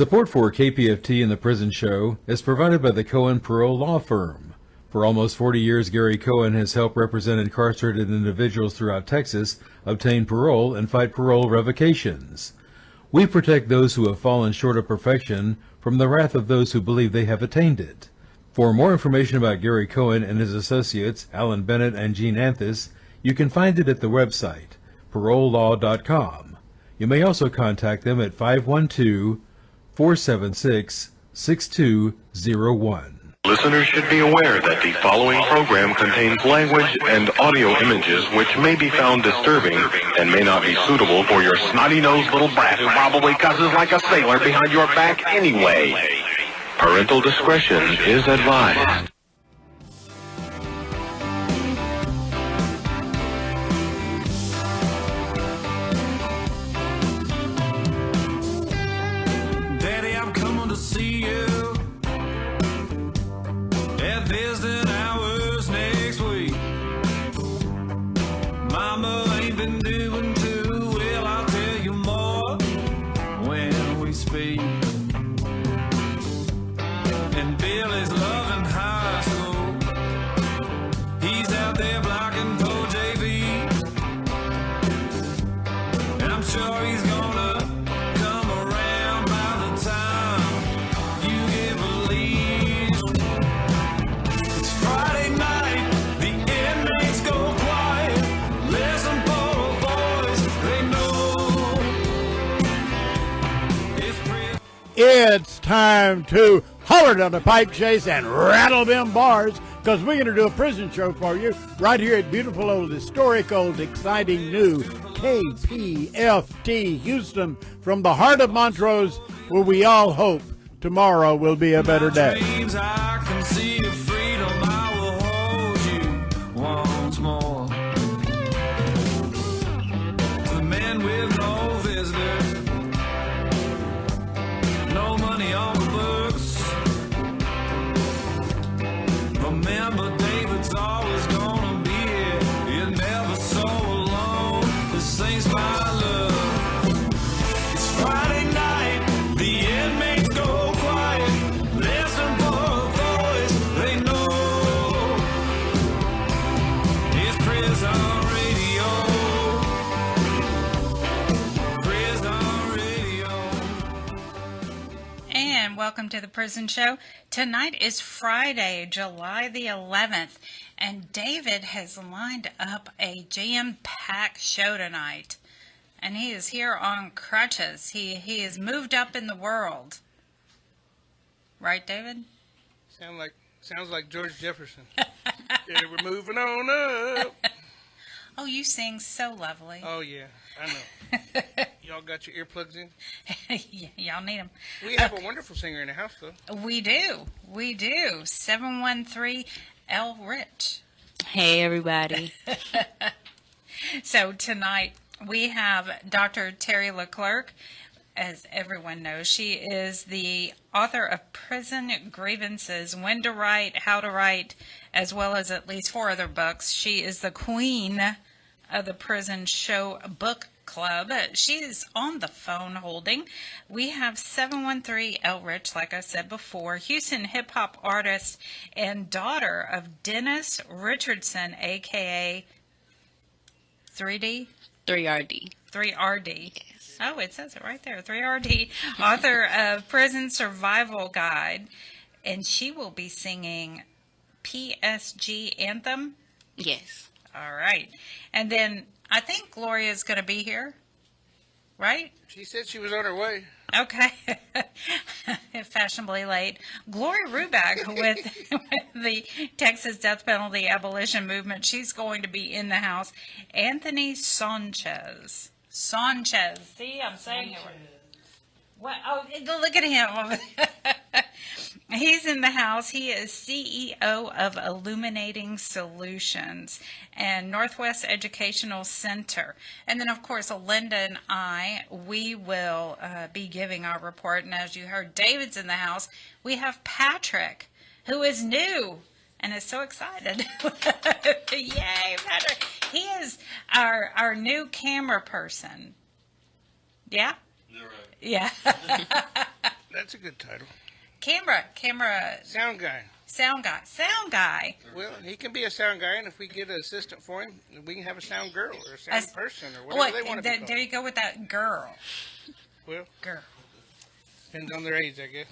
Support for KPFT and the Prison Show is provided by the Cohen Parole Law Firm. For almost 40 years, Gary Cohen has helped represent incarcerated individuals throughout Texas obtain parole and fight parole revocations. We protect those who have fallen short of perfection from the wrath of those who believe they have attained it. For more information about Gary Cohen and his associates, Alan Bennett and Gene Anthis, you can find it at the website, parolelaw.com. You may also contact them at 512-476-6201. Listeners should be aware that the following program contains language and audio images which may be found disturbing and may not be suitable for your snotty-nosed little brat who probably cusses like a sailor behind your back anyway. Parental discretion is advised. Daddy, I'm coming to see you. Visiting hours next week. Mama ain't been doing too well, I'll tell you more when we speak. And Billy's loving high school. He's out there blocking for JV. And I'm sure he's gonna come around by the time you get released. Friday night, the inmates go quiet. Listen for a voice they know. It's time to holler down the pipe chase and rattle them bars, because we're going to do a prison show for you right here at beautiful old, historic old, exciting new KPFT Houston, from the heart of Montrose, where we all hope tomorrow will be a better day. Dreams, I can see your freedom. I will hold you once more. To the men with no visitors, no money on the books. Remember, David's always gonna be here. You're never so alone. The saints my love. It's Friday night. The inmates go quiet. Listen for a voice they know. It's prison radio. Prison radio. And welcome to the Prison Show. Tonight is Friday, July the 11th, and David has lined up a jam-packed show tonight. And he is here on crutches. He is moved up in the world. Right, David? Sounds like George Jefferson. Yeah, we're moving on up. Oh, you sing so lovely. Oh yeah, I know. Y'all got your earplugs in? Y'all need them. We have a wonderful singer in the house, though. We do. 713 LRICH. Hey, everybody. So tonight we have Dr. Terri LeClercq. As everyone knows, she is the author of Prison Grievances, When to Write, How to Write, as well as at least 4 other books. She is the queen of the Prison Show Book Club. She is on the phone holding. We have 713 LRICH, like I said before, Houston hip-hop artist and daughter of Dennis Richardson, a.k.a. 3D? 3RD. 3RD. Yes. Oh, it says it right there. 3RD, author of Prison Survival Guide. And she will be singing P.S.G Anthem. Yes. All right. And then I think Gloria is going to be here, right? She said she was on her way. Okay. Fashionably late. Gloria Rubac with the Texas death penalty abolition movement. She's going to be in the house. Anthony Sanchez. See, I'm saying it right. What? Oh, look at him. He's in the house. He is CEO of Illuminating Solutions and Northwest Educational Center. And then, of course, Linda and I, we will be giving our report. And as you heard, David's in the house. We have Patrick, who is new and is so excited. Yay, Patrick. He is our new camera person. Yeah? You're right. Yeah. That's a good title. Camera. Sound guy. Sound guy. Well, he can be a sound guy, and if we get an assistant for him, we can have a sound girl or a sound person or whatever they want to be called. There you go with that girl. Well, Girl. depends on their age, I guess.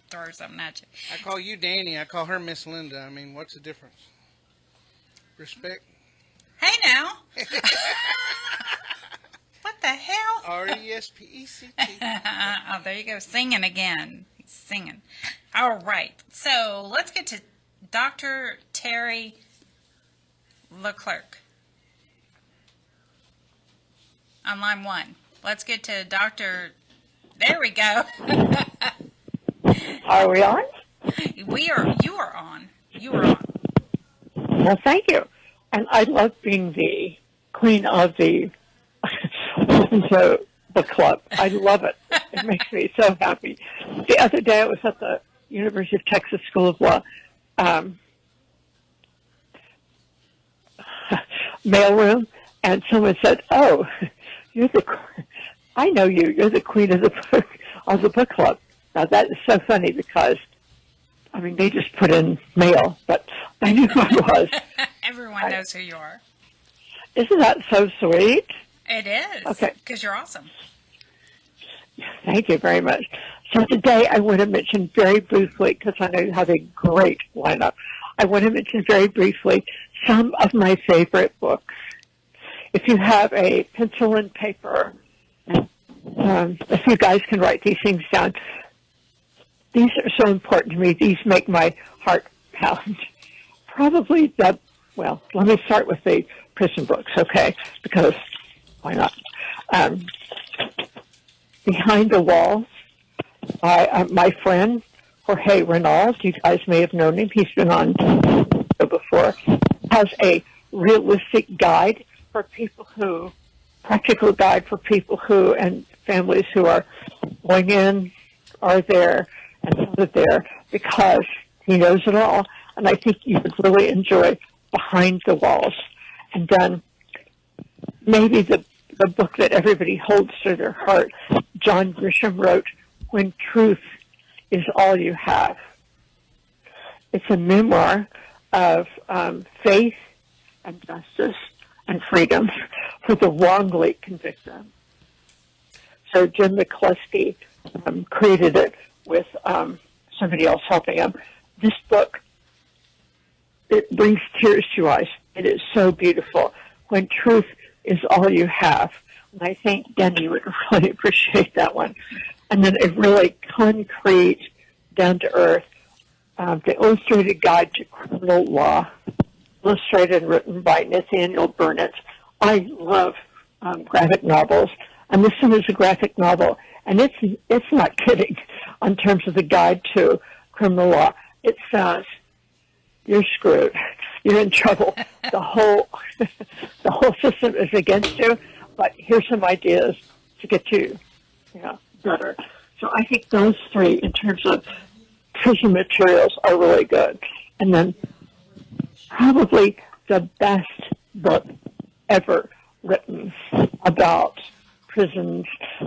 Throw something at you. I call you Danny. I call her Miss Linda. I mean, what's the difference? Respect. Hey now. What the hell? R-E-S-P-E-C-T. Oh, there you go. Singing again. He's singing. All right. So let's get to Dr. Terri LeClercq. On line 1. Let's get to Dr. There we go. Are we on? You are on. You are on. Well, thank you. And I love being the queen of the book club. I love it. It makes me so happy. The other day I was at the University of Texas School of Law mailroom, and someone said, "Oh, I know you. You're the queen of the book club." Now that is so funny because, I mean, they just put in mail, but I knew who I was. Everyone knows who you are. Isn't that so sweet? It is. Okay. Because you're awesome. Thank you very much. So today I want to mention very briefly, because I know you have a great lineup, I want to mention very briefly some of my favorite books. If you have a pencil and paper, if you guys can write these things down, these are so important to me. These make my heart pound. Probably well, let me start with the prison books, okay? Because why not? Behind the Walls by my friend Jorge Renals. You guys may have known him. He's been on before. Has a realistic guide for people who, practical guide for people who, and families who are going in, are there, and live there, because he knows it all. And I think you would really enjoy Behind the Walls. And then maybe the book that everybody holds to their heart, John Grisham wrote, When Truth is All You Have. It's a memoir of faith and justice and freedom for the wrongly convicted. So Jim McCluskey created it with somebody else helping him. This book, it brings tears to your eyes. It is so beautiful. When Truth is All You Have. And I think Denny would really appreciate that one. And then a really concrete, down-to-earth, the Illustrated Guide to Criminal Law, illustrated and written by Nathaniel Burnett. I love graphic novels, and this one is a graphic novel, and it's not kidding in terms of the guide to criminal law. It says, you're screwed. You're in trouble. The whole system is against you, but here's some ideas to get you better. So I think those three, in terms of prison materials, are really good. And then probably the best book ever written about prisons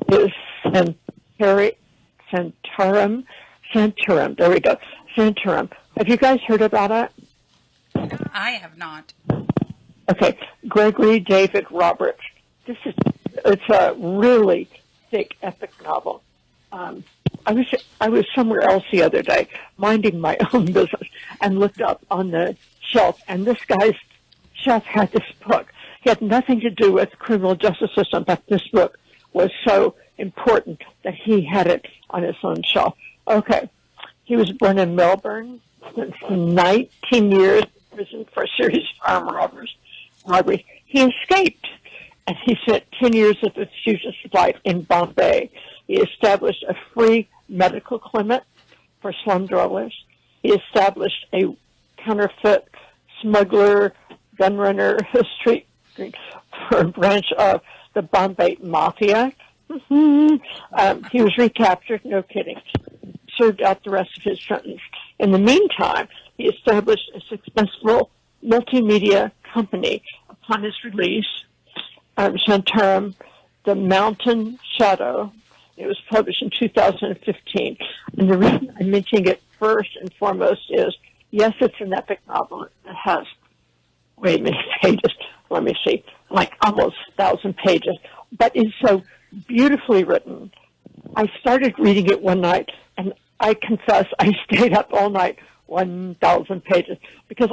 is Santorum. There we go. Santorum. Have you guys heard about it? I have not. Okay. Gregory David Roberts. It's a really thick, epic novel. I was somewhere else the other day, minding my own business, and looked up on the shelf, and this guy's shelf had this book. He had nothing to do with the criminal justice system, but this book was so important that he had it on his own shelf. Okay. He was born in Melbourne, spent 19 years in prison for a series of armed robberies. He escaped, and he spent 10 years of his future life in Bombay. He established a free medical clinic for slum dwellers. He established a counterfeit smuggler, gun runner, street for a branch of the Bombay Mafia. He was recaptured, no kidding, served out the rest of his sentence. In the meantime, he established a successful multimedia company upon his release, Santorum, The Mountain Shadow. It was published in 2015. And the reason I'm mentioning it first and foremost is, yes, it's an epic novel. It has way many pages. Let me see, like almost 1,000 pages. But it's so beautifully written. I started reading it one night, and I confess I stayed up all night, 1,000 pages, because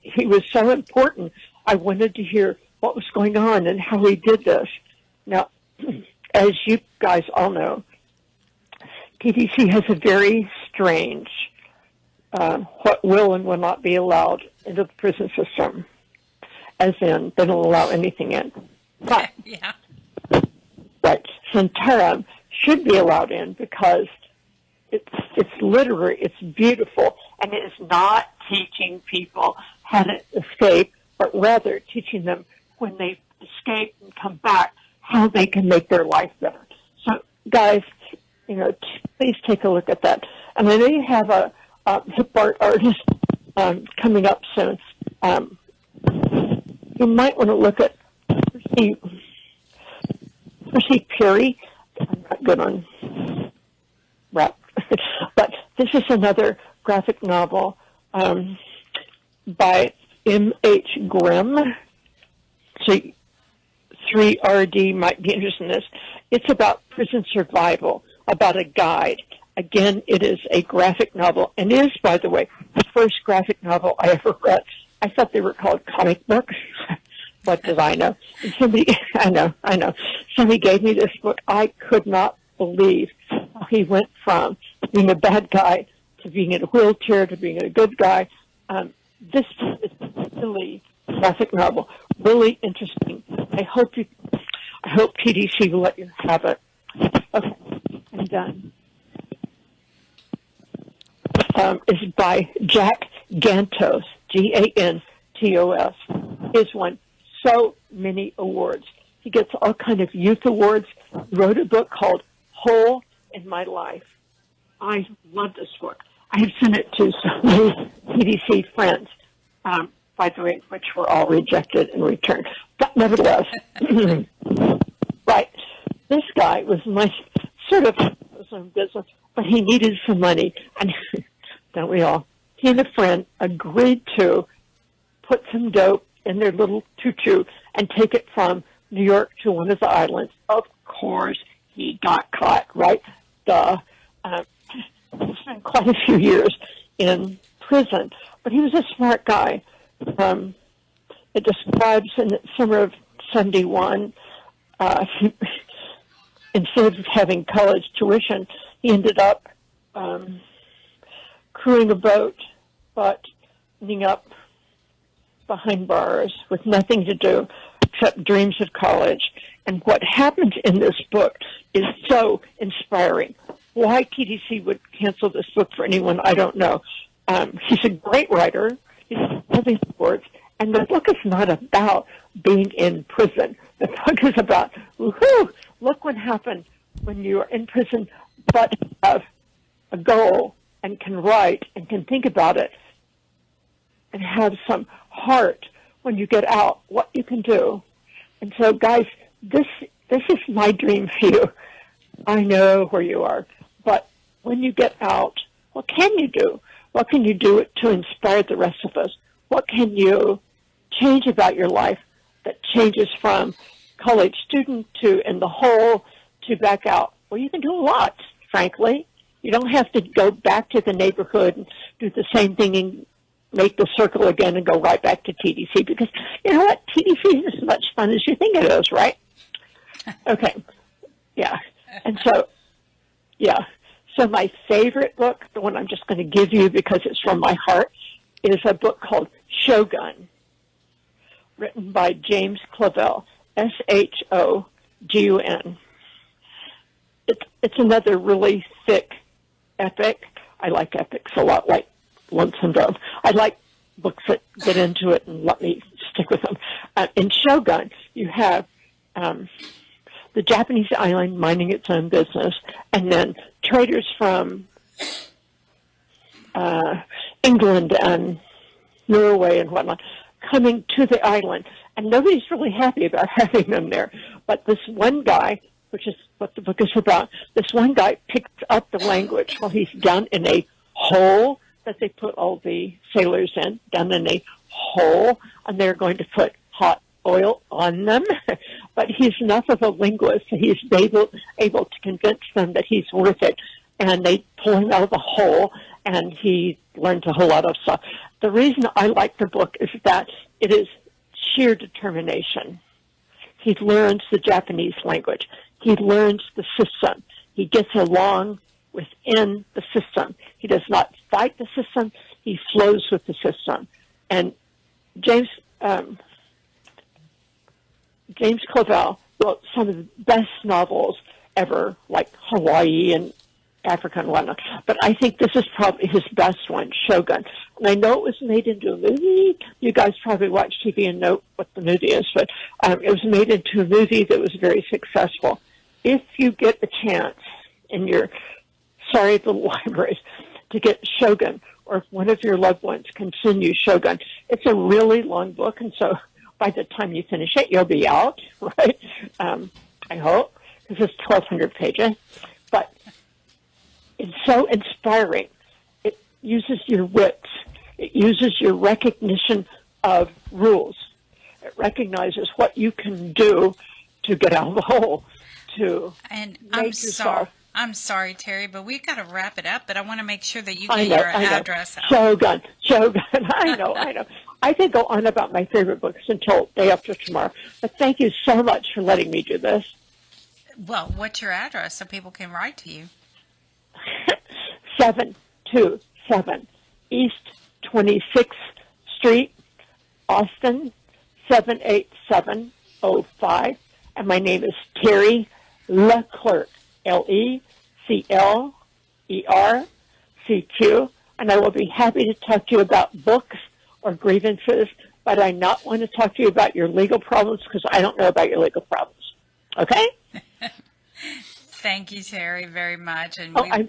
he was so important. I wanted to hear what was going on and how he did this. Now, as you guys all know, TDC has a very strange what will and will not be allowed into the prison system, as in they don't allow anything in. But, yeah. Right, Santarum should be allowed in because it's literary, it's beautiful, and it is not teaching people how to escape, but rather teaching them when they escape and come back, how they can make their life better. So, guys, please take a look at that. And I know you have a hip art artist coming up soon. You might want to look at Percy Perry. I'm not good on rap. But this is another graphic novel by M.H. Grimm. So 3RD might be interested in this. It's about prison survival, about a guide. Again, it is a graphic novel, and is, by the way, the first graphic novel I ever read. I thought they were called comic books. What did I know? And I know. Somebody gave me this book. I could not believe how he went from being a bad guy to being in a wheelchair to being a good guy. This is really a graphic novel, really interesting. I hope TDC will let you have it. Okay, I'm done. Is by Jack Gantos, Gantos. He's won so many awards. He gets all kind of youth awards. He wrote a book called Hole in My Life. I love this book. I have sent it to so many TDC friends, by the way, which were all rejected and returned. But nevertheless, right, this guy was my sort of his own business, but he needed some money, and don't we all? He and a friend agreed to put some dope in their little tutu and take it from New York to one of the islands. Of course, he got caught, right? He spent quite a few years in prison, but he was a smart guy. It describes in the summer of 71, instead of having college tuition, he ended up crewing a boat, but ending up behind bars with nothing to do except dreams of college. And what happens in this book is so inspiring. Why TDC would cancel this book for anyone, I don't know. He's a great writer. He's loving sports. And the book is not about being in prison. The book is about, woohoo, look what happened when you are in prison, but have a goal and can write and can think about it and have some heart when you get out, what you can do. And so, guys, this is my dream for you. I know where you are. But when you get out, what can you do? What can you do to inspire the rest of us? What can you change about your life that changes from college student to in the hole to back out? Well, you can do a lot, frankly. You don't have to go back to the neighborhood and do the same thing and make the circle again and go right back to TDC, because you know what? TDC is as much fun as you think it is, right? Okay. Yeah. And so, yeah. So my favorite book, the one I'm just going to give you because it's from my heart, is a book called Shogun, written by James Clavell, Shogun. It's another really thick epic. I like epics a lot, like Lonesome Dove. I like books that get into it and let me stick with them. In Shogun, you have the Japanese island minding its own business, and then traders from England and Norway and whatnot coming to the island. And nobody's really happy about having them there. But this one guy which is what the book is about. This one guy picks up the language while he's down in a hole that they put all the sailors in, down in a hole, and they're going to put hot oil on them. But he's enough of a linguist that he's able to convince them that he's worth it. And they pull him out of the hole, and he learns a whole lot of stuff. The reason I like the book is that it is sheer determination. He learns the Japanese language. He learns the system. He gets along within the system. He does not fight the system. He flows with the system. And James Clavell wrote some of the best novels ever, like Hawaii and Africa and whatnot. But I think this is probably his best one, Shogun. And I know it was made into a movie. You guys probably watch TV and know what the movie is, but it was made into a movie that was very successful. If you get the chance in your little libraries to get Shogun, or if one of your loved ones can send you Shogun, it's a really long book, and so by the time you finish it, you'll be out, right? I hope, because it's 1,200 pages. But it's so inspiring. It uses your wits. It uses your recognition of rules. It recognizes what you can do to get out of the hole, to And make yourself. I'm sorry, Terry, but we've got to wrap it up. But I want to make sure that you get your address out. Shogun. I know. I could go on about my favorite books until day after tomorrow. But thank you so much for letting me do this. Well, what's your address so people can write to you? 727 East 26th Street, Austin, 78705. And my name is Terri LeClercq, LeClercq. And I will be happy to talk to you about books or grievances, but I not want to talk to you about your legal problems because I don't know about your legal problems. Okay? Thank you, Terry, very much. And I'm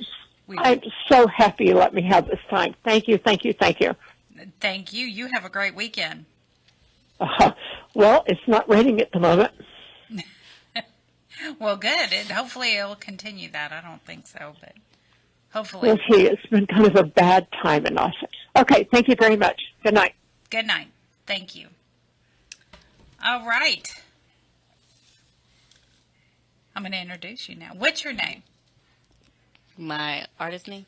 so happy you let me have this time. Thank you. Thank you. You have a great weekend. Well, it's not raining at the moment. Well, good. Hopefully it'll continue that. I don't think so, but hopefully. We'll see. It's been kind of a bad time in Austin. Okay, thank you very much. Good night. Good night. Thank you. All right. I'm going to introduce you now. What's your name? My artist name?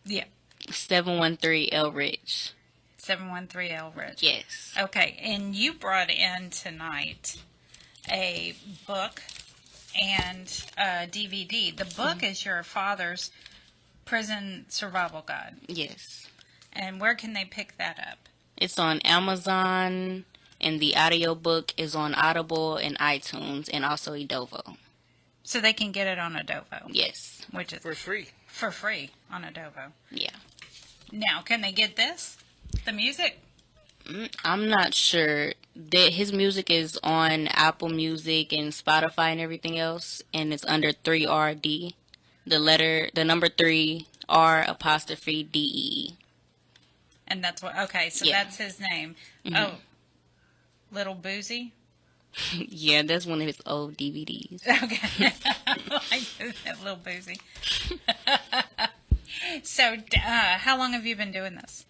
Yeah. 713 LRICH. 713 LRICH. Yes. Okay, and you brought in tonight a book and a DVD. The book is your father's prison survival guide. Yes. And where can they pick that up? It's on Amazon, and the audiobook is on Audible and iTunes, and also Edovo. So they can get it on Edovo. Yes. Which is For free. For free on Edovo. Yeah. Now, can they get this? The music? I'm not sure. His music is on Apple Music and Spotify and everything else, and it's under 3RD. The number 3R''DEE. And that's what, okay, so Yeah. that's his name. Mm-hmm. Oh, Little Boozy? Yeah, that's one of his old DVDs. Okay. Like Little Boozy. So, how long have you been doing this?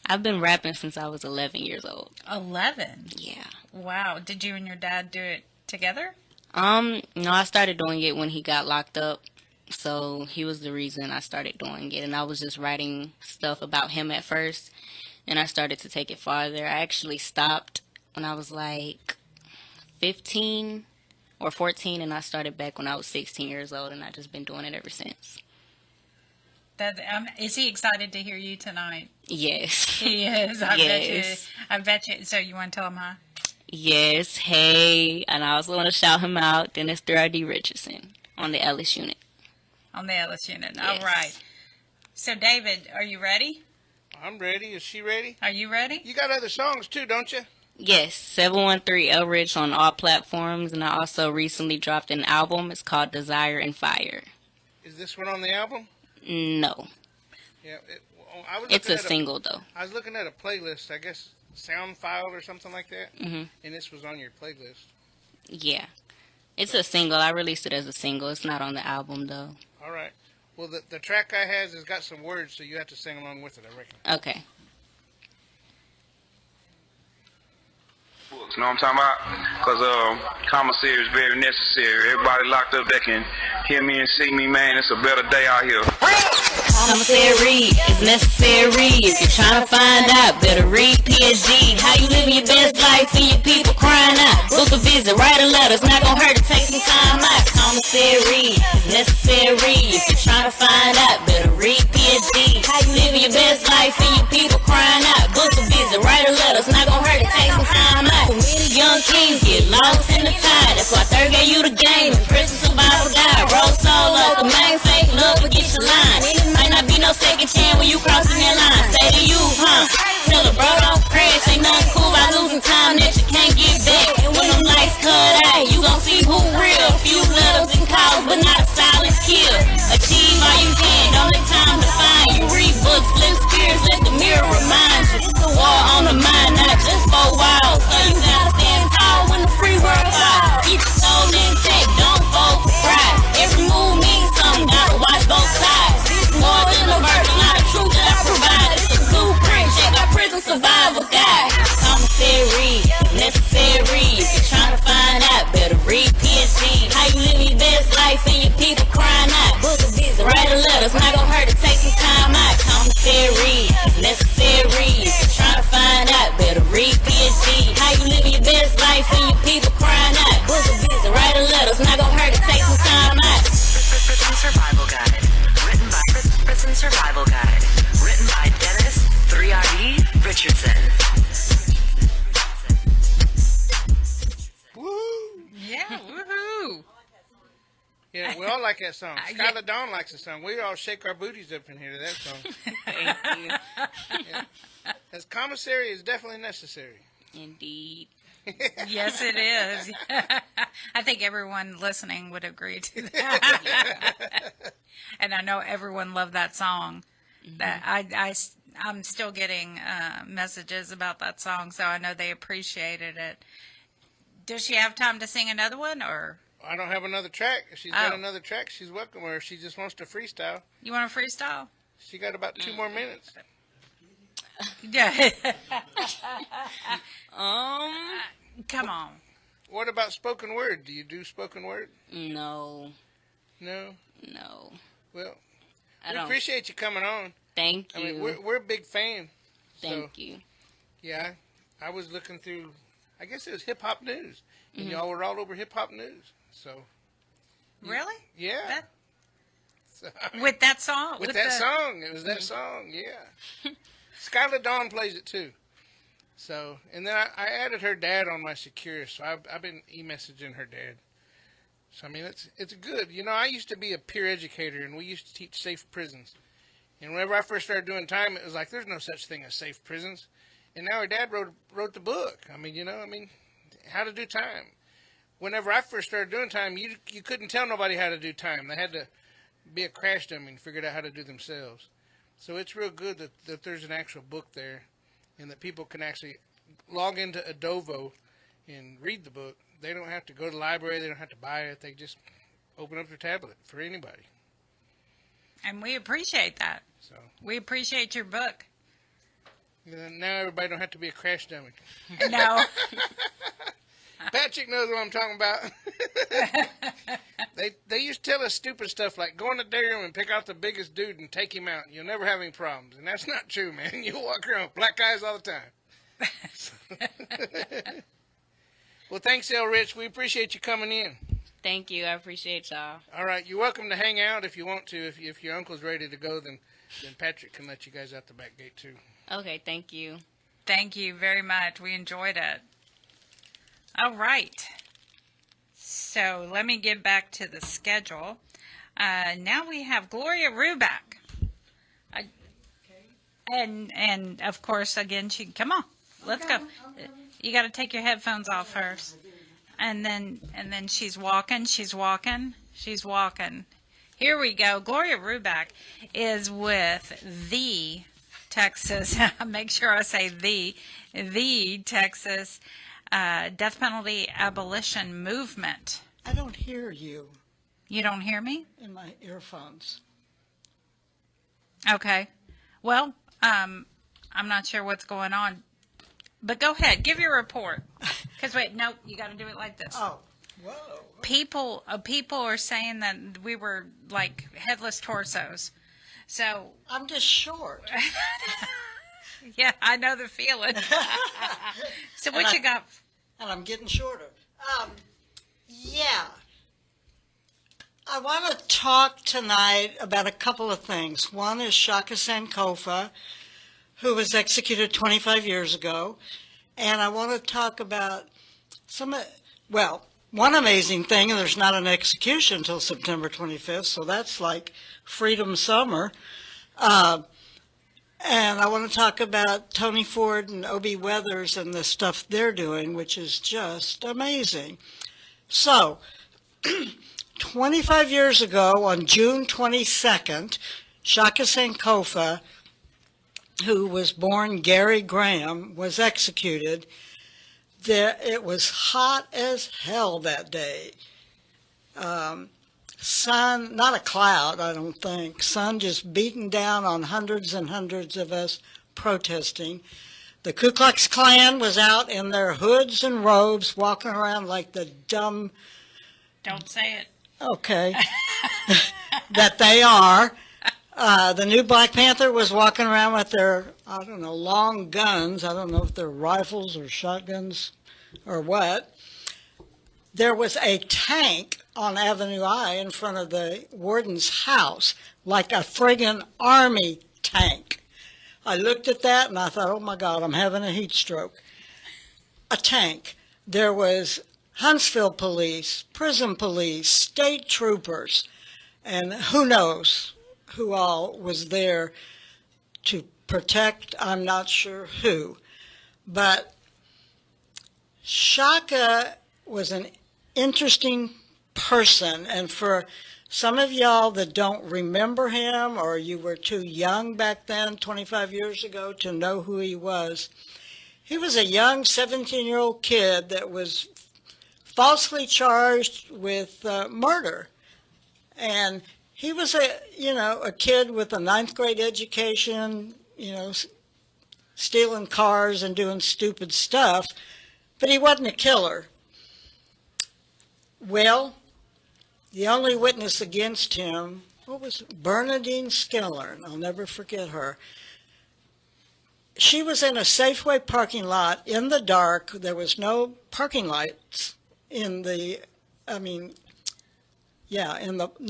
I've been rapping since I was 11 years old. 11? Yeah. Wow. Did you and your dad do it together? No, I started doing it when he got locked up. So he was the reason I started doing it. And I was just writing stuff about him at first. And I started to take it farther. I actually stopped when I was like 15 or 14. And I started back when I was 16 years old. And I've just been doing it ever since. Is he excited to hear you tonight? Yes. He is. Yes. I bet you. So you want to tell him hi? Yes. Hey. And I also want to shout him out. Dennis Richardson on the Ellis Unit. On the Ellis Unit. Yes. All right. So, David, are you ready? I'm ready. Is she ready? Are you ready? You got other songs too, don't you? Yes, 713 LRICH on all platforms, and I also recently dropped an album. It's called Desire and Fire. Is this one on the album? No. Yeah. I was It's looking a at single, though. I was looking at a playlist, I guess SoundFile or something like that, Mm-hmm. and this was on your playlist. Yeah. It's a single. I released it as a single. It's not on the album, though. All right. Well, the track I has has got some words, so you have to sing along with it, I reckon. Okay. You know what I'm talking about? Because commissary is very necessary. Everybody locked up that can hear me and see me, man. It's a better day out here. Commissary is necessary. If you're trying to find out, better read P.S.G. How you living your best life and your people crying out. Book a visit, write a letter. It's not gonna hurt to take some time out. Commissary is necessary. If you're trying to find out, better read P.S.G. How you living your best life and your people crying out. Book a visit, write a letter. It's not gonna hurt to take some time out. Many young kings get lost in the tide. That's why third gave you the game. And prison survival guide. Roll solo, the main fake love will get your line. Might not be no second chance when you crossing that line. Say to you, tell a bro don't crash. Ain't nothing cool about losing time that you can't get back. And when them lights cut out, you gon' see who real. Few letters and calls, but not a silent kill. Achieve all you can, don't let time define you. Read books, flip spirits, let the mirror remind you. It's a war on the mind, not just for a while. So you gotta stand tall when the free world out. Keep your soul intact, don't fall for pride. Every move means something, gotta watch both sides. More than a verse, not a truth that I provide. It's a blueprint, check my prison survival guide. Commissary, necessary. If you're trying to find out, better read P.S.G. How you living your best life and your people crying out. Book a visit, write a letter, it's not gonna hurt to take some time out. Commissary, necessary. If you're trying to find out, better read P.S.G. How you living your best life and your people crying out. Book a visit, write a letter, it's not gonna hurt to take some time out. Prison Survival Guide. Written by Prison Survival Guide. Written by Dennis 3RD Richardson. Woo! Yeah, woohoo! Yeah, we all like that song. Skylar Dawn likes the song. We all shake our booties up in here to that song. Thank you. Yeah. As commissary is definitely necessary. Indeed. Yes, it is. I think everyone listening would agree to that. And I know everyone loved that song. That I'm still getting messages about that song, so I know they appreciated it. Does she have time to sing another one, or? I don't have another track. If she's got another track, she's welcome. Or if she just wants to freestyle. You want to freestyle? She got about 2 more minutes. Yeah. Come on. What about spoken word? Do you do spoken word? No. No? No. Well, I we don't. appreciate you coming on. Thank you. I mean, we're a big fan. Thank you. Yeah, I was looking through, I guess it was Hip Hop News. And y'all were all over Hip Hop News. So. Really? Yeah. With that song? With that song. It was that song, yeah. Skylar Dawn plays it too. So, and then I added her dad on my Secure, so I've been e-messaging her dad. So, I mean, it's good. You know, I used to be a peer educator, and we used to teach safe prisons. And whenever I first started doing time, it was like, there's no such thing as safe prisons. And now her dad wrote the book. I mean, you know, how to do time. Whenever I first started doing time, you couldn't tell nobody how to do time. They had to be a crash dummy and figure out how to do themselves. So it's real good that there's an actual book there and that people can actually log into Edovo and read the book. They don't have to go to the library. They don't have to buy it. They just open up their tablet for anybody. And we appreciate that. So we appreciate your book. Now everybody don't have to be a crash dummy. No. Patrick knows what I'm talking about. They used to tell us stupid stuff like go in the day room and pick out the biggest dude and take him out. You'll never have any problems. And that's not true, man. You'll walk around with black eyes all the time. Well, thanks, LRICH. We appreciate you coming in. Thank you. I appreciate y'all. All right. You're welcome to hang out if you want to. If your uncle's ready to go, then Patrick can let you guys out the back gate, too. Okay. Thank you. Thank you very much. We enjoyed it. All right. So let me get back to the schedule. Now we have Gloria Rubac. And of course, again, come on, let's go. You got to take your headphones off first. And then she's walking. Here we go. Gloria Rubac is with the Texas, make sure I say the Texas Death Penalty Abolition Movement. I don't hear you You don't hear me? in my earphones. Okay. Well, I'm not sure what's going on. But go ahead, give your report. Because wait, no, you got to do it like this. Oh, whoa. People are saying that we were like headless torsos. So I'm just short. yeah, I know the feeling. So what you got? And I'm getting shorter. Yeah. I want to talk tonight about a couple of things. One is Shaka Sankofa, who was executed 25 years ago. And I want to talk about one amazing thing, and there's not an execution until September 25th, so that's like freedom summer. And I want to talk about Tony Ford and Obie Weathers and the stuff they're doing, which is just amazing. So, 25 years ago, on June 22nd, Shaka Sankofa, who was born Gary Graham, was executed. It was hot as hell that day. Sun, not a cloud, I don't think. Sun just beating down on hundreds and hundreds of us protesting. The Ku Klux Klan was out in their hoods and robes, walking around like the dumb... Don't say it. Okay. that they are. The new Black Panther was walking around with their, I don't know, long guns. I don't know if they're rifles or shotguns or what. There was a tank on Avenue I in front of the warden's house, like a friggin' army tank. I looked at that and I thought, oh my God, I'm having a heat stroke. A tank. There was Huntsville police, prison police, state troopers, and who knows who all was there to protect, I'm not sure who. But Shaka was an interesting person, and for some of y'all that don't remember him, or you were too young back then, 25 years ago, to know who he was a young 17-year-old kid that was falsely charged with murder. And he was a kid with a 9th grade education, stealing cars and doing stupid stuff, but he wasn't a killer. Well, the only witness against him, Bernadine Skillern. I'll never forget her. She was in a Safeway parking lot in the dark. There was no parking lights no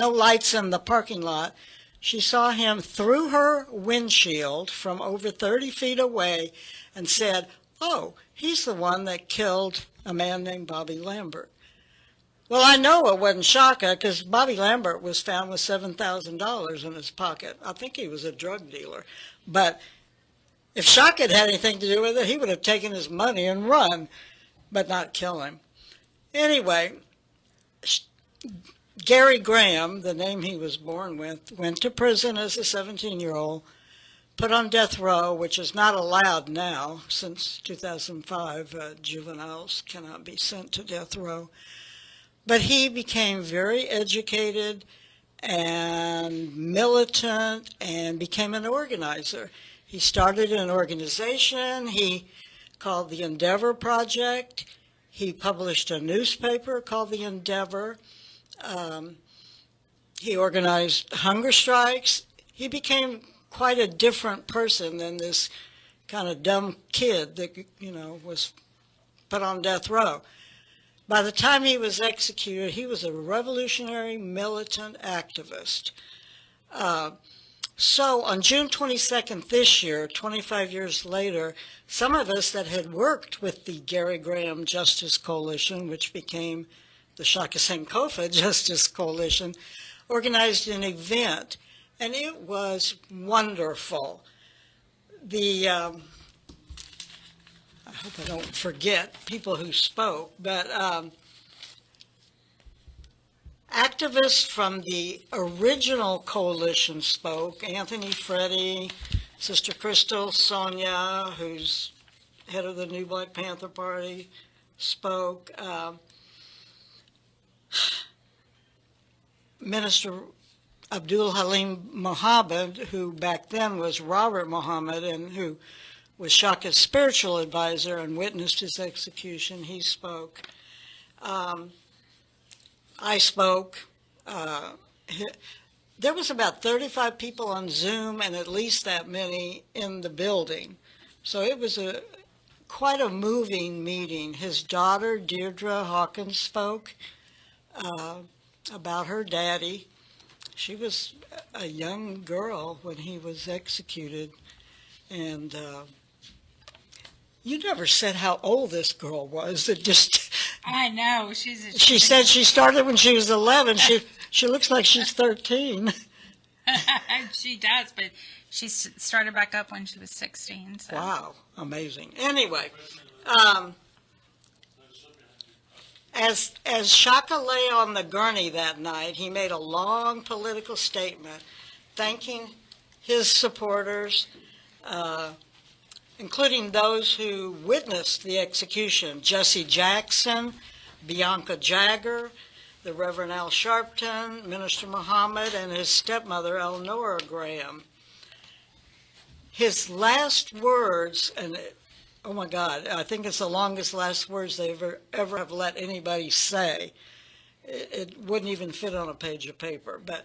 lights in the parking lot. She saw him through her windshield from over 30 feet away and said, oh, he's the one that killed a man named Bobby Lambert. Well, I know it wasn't Shaka because Bobby Lambert was found with $7,000 in his pocket. I think he was a drug dealer. But if Shaka had anything to do with it, he would have taken his money and run, but not kill him. Anyway, Gary Graham, the name he was born with, went to prison as a 17-year-old, put on death row, which is not allowed now. Since 2005, juveniles cannot be sent to death row. But he became very educated and militant and became an organizer. He started an organization he called the Endeavor Project. He published a newspaper called the Endeavor. He organized hunger strikes. He became quite a different person than this kind of dumb kid that, was put on death row. By the time he was executed, he was a revolutionary militant activist. So on June 22nd this year, 25 years later, some of us that had worked with the Gary Graham Justice Coalition, which became the Shaka Sankofa Justice Coalition, organized an event, and it was wonderful. I hope I don't forget people who spoke, but activists from the original coalition spoke. Anthony, Freddie, Sister Crystal, Sonia, who's head of the New Black Panther Party, spoke. Minister Abdul Halim Muhammad, who back then was Robert Muhammad and who was Shaka's spiritual advisor and witnessed his execution, he spoke. I spoke. There was about 35 people on Zoom and at least that many in the building. So it was quite a moving meeting. His daughter, Deirdre Hawkins, spoke about her daddy. She was a young girl when he was executed. And you never said how old this girl was. It just... I know. She said she started when she was 11. She looks like she's 13. She does, but she started back up when she was 16. So. Wow, amazing. Anyway, as Shaka lay on the gurney that night, he made a long political statement thanking his supporters, including those who witnessed the execution: Jesse Jackson, Bianca Jagger, the Reverend Al Sharpton, Minister Muhammad, and his stepmother, Eleanor Graham. His last words, and oh my God, I think it's the longest last words they ever have let anybody say. It wouldn't even fit on a page of paper. But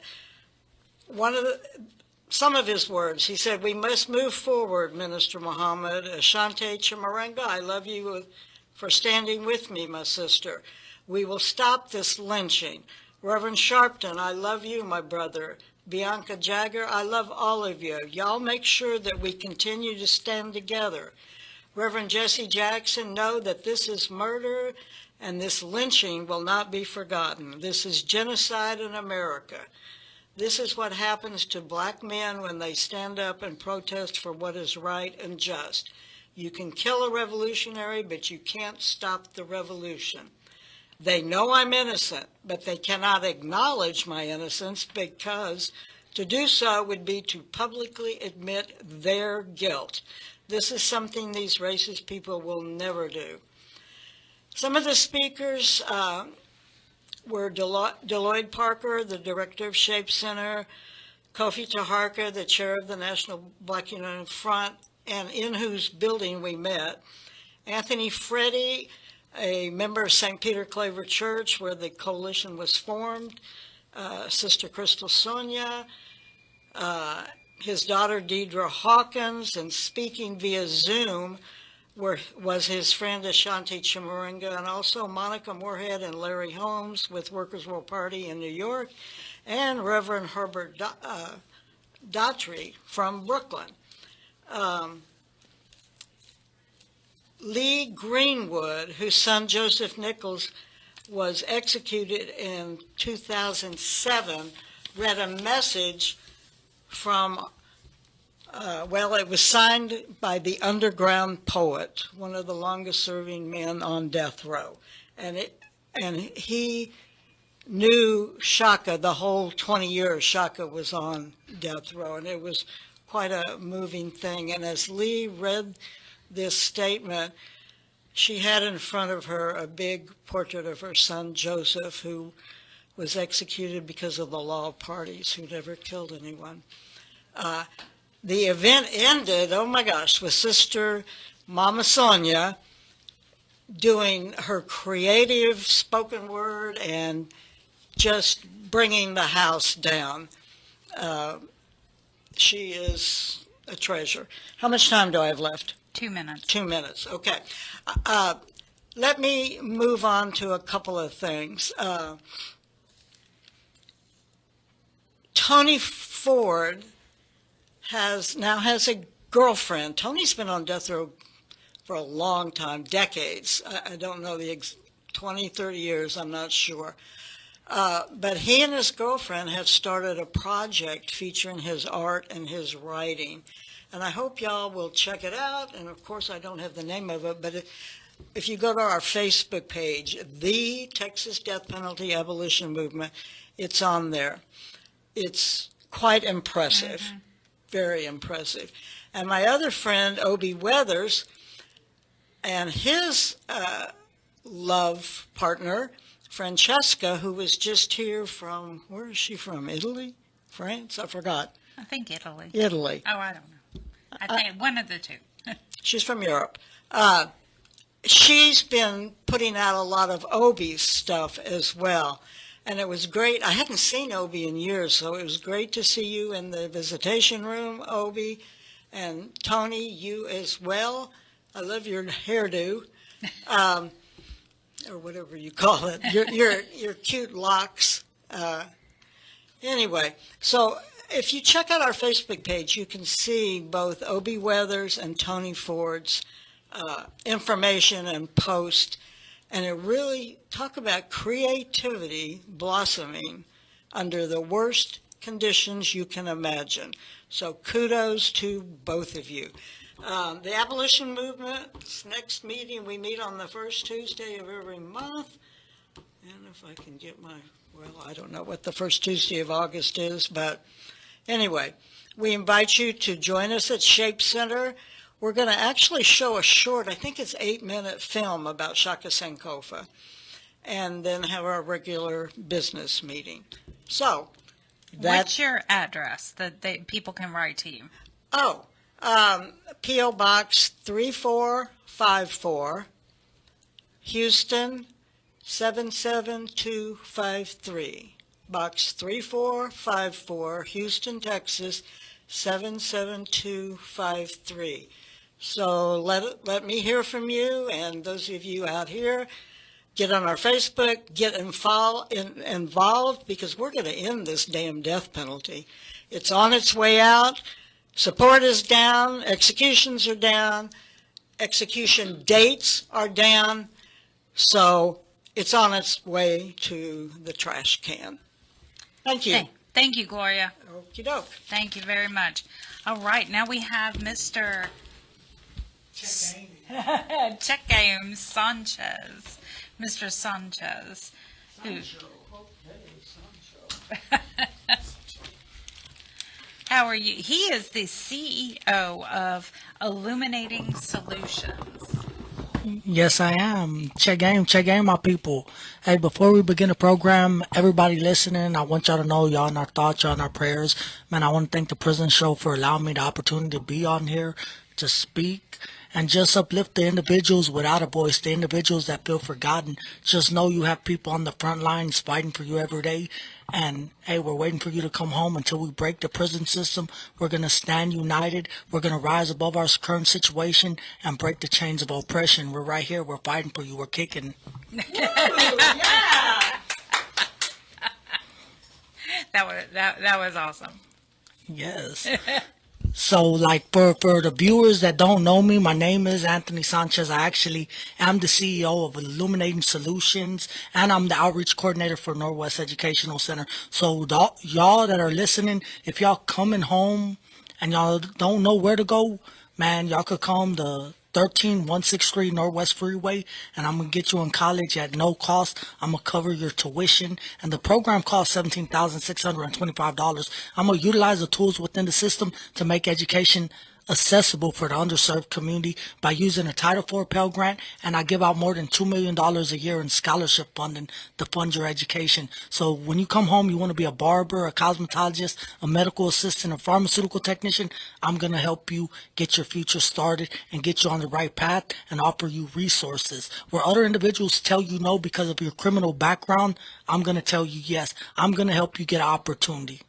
some of his words, he said, "We must move forward, Minister Muhammad. Ashanti Chimaranga, I love you for standing with me, my sister. We will stop this lynching. Reverend Sharpton, I love you, my brother. Bianca Jagger, I love all of you. Y'all make sure that we continue to stand together. Reverend Jesse Jackson, know that this is murder and this lynching will not be forgotten. This is genocide in America. This is what happens to black men when they stand up and protest for what is right and just. You can kill a revolutionary, but you can't stop the revolution. They know I'm innocent, but they cannot acknowledge my innocence because to do so would be to publicly admit their guilt. This is something these racist people will never do." Some of the speakers were Deloitte Parker, the director of Shape Center, Kofi Taharka, the chair of the National Black United Front, and in whose building we met, Anthony Freddy, a member of St. Peter Claver Church, where the coalition was formed, Sister Crystal Sonia, his daughter Deidre Hawkins, and speaking via Zoom was his friend Ashanti Chimaranga, and also Monica Moorhead and Larry Holmes with Workers' World Party in New York, and Reverend Herbert Daughtry from Brooklyn. Lee Greenwood, whose son Joseph Nichols was executed in 2007, read a message from, it was signed by the Underground Poet, one of the longest serving men on death row. And he knew Shaka the whole 20 years Shaka was on death row, and it was quite a moving thing. And as Lee read this statement, she had in front of her a big portrait of her son Joseph, who was executed because of the law of parties, who never killed anyone. The event ended, oh my gosh, with Sister Mama Sonia doing her creative spoken word and just bringing the house down. She is a treasure. How much time do I have left? 2 minutes. 2 minutes, okay. Let me move on to a couple of things. Tony Ford now has a girlfriend. Tony's been on death row for a long time, decades. I don't know the 20, 30 years, I'm not sure. But he and his girlfriend have started a project featuring his art and his writing. And I hope y'all will check it out. And of course, I don't have the name of it, but if you go to our Facebook page, The Texas Death Penalty Abolition Movement, it's on there. It's quite impressive, very impressive. And my other friend, Obie Weathers, and his love partner, Francesca, who was just here from, where is she from? Italy? France? I forgot. I think Italy. Italy. Oh, I don't know. I think one of the two. She's from Europe. She's been putting out a lot of Obi stuff as well. And it was great. I hadn't seen Obi in years, so it was great to see you in the visitation room, Obi. And Tony, you as well. I love your hairdo, or whatever you call it. Your cute locks. Anyway, so if you check out our Facebook page, you can see both Obi Weathers and Tony Ford's information and post. And it really talk about creativity blossoming under the worst conditions you can imagine. So kudos to both of you. The Abolition Movement's next meeting, we meet on the first Tuesday of every month. And if I can get well, I don't know what the first Tuesday of August is, but anyway, we invite you to join us at Shape Center. We're going to actually show a short, I think it's 8-minute film about Shaka Sankofa, and then have our regular business meeting. So, what's your address that people can write to you? Oh, P.O. Box 3454, Houston 77253. Box 3454, Houston, Texas 77253. So let me hear from you, and those of you out here, get on our Facebook, get involved, because we're going to end this damn death penalty. It's on its way out. Support is down. Executions are down. Execution dates are down. So it's on its way to the trash can. Thank you. Thank you, Gloria. Okie doke. Thank you very much. All right, now we have Mr. Check Game Sanchez. Mr. Sanchez. How are you? He is the CEO of Illuminating Solutions. Yes, I am. Check game, my people. Hey, before we begin the program, everybody listening, I want y'all to know y'all in our thoughts, y'all in our prayers. Man, I want to thank the Prison Show for allowing me the opportunity to be on here, to speak, and just uplift the individuals without a voice, the individuals that feel forgotten. Just know you have people on the front lines fighting for you every day. And, hey, we're waiting for you to come home until we break the prison system. We're going to stand united. We're going to rise above our current situation and break the chains of oppression. We're right here. We're fighting for you. We're kicking. Yeah. That was awesome. Yes. So, like, for the viewers that don't know me, my name is Anthony Sanchez. I actually am the CEO of Illuminating Solutions, and I'm the outreach coordinator for Northwest Educational Center. So, y'all that are listening, if y'all coming home and y'all don't know where to go, man, y'all could come to 13163 Northwest Freeway, and I'm going to get you in college at no cost. I'm going to cover your tuition, and the program costs $17,625. I'm going to utilize the tools within the system to make education accessible for the underserved community by using a Title IV Pell Grant, and I give out more than $2 million a year in scholarship funding to fund your education. So when you come home, you want to be a barber, a cosmetologist, a medical assistant, a pharmaceutical technician, I'm going to help you get your future started and get you on the right path and offer you resources. Where other individuals tell you no because of your criminal background, I'm going to tell you yes. I'm going to help you get an opportunity.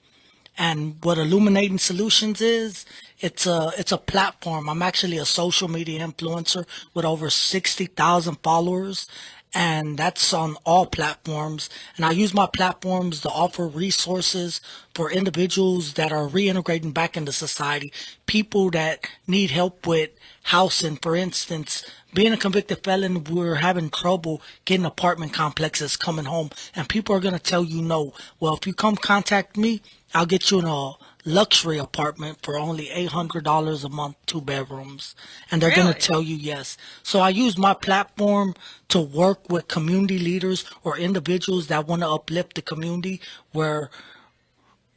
And what Illuminating Solutions is, it's a platform. I'm actually a social media influencer with over 60,000 followers, and that's on all platforms. And I use my platforms to offer resources for individuals that are reintegrating back into society, people that need help with housing. For instance, being a convicted felon, we're having trouble getting apartment complexes coming home, and people are going to tell you no. Well, if you come contact me, I'll get you in a luxury apartment for only $800 a month, 2 bedrooms. And they're going to tell you yes. So I use my platform to work with community leaders or individuals that want to uplift the community, where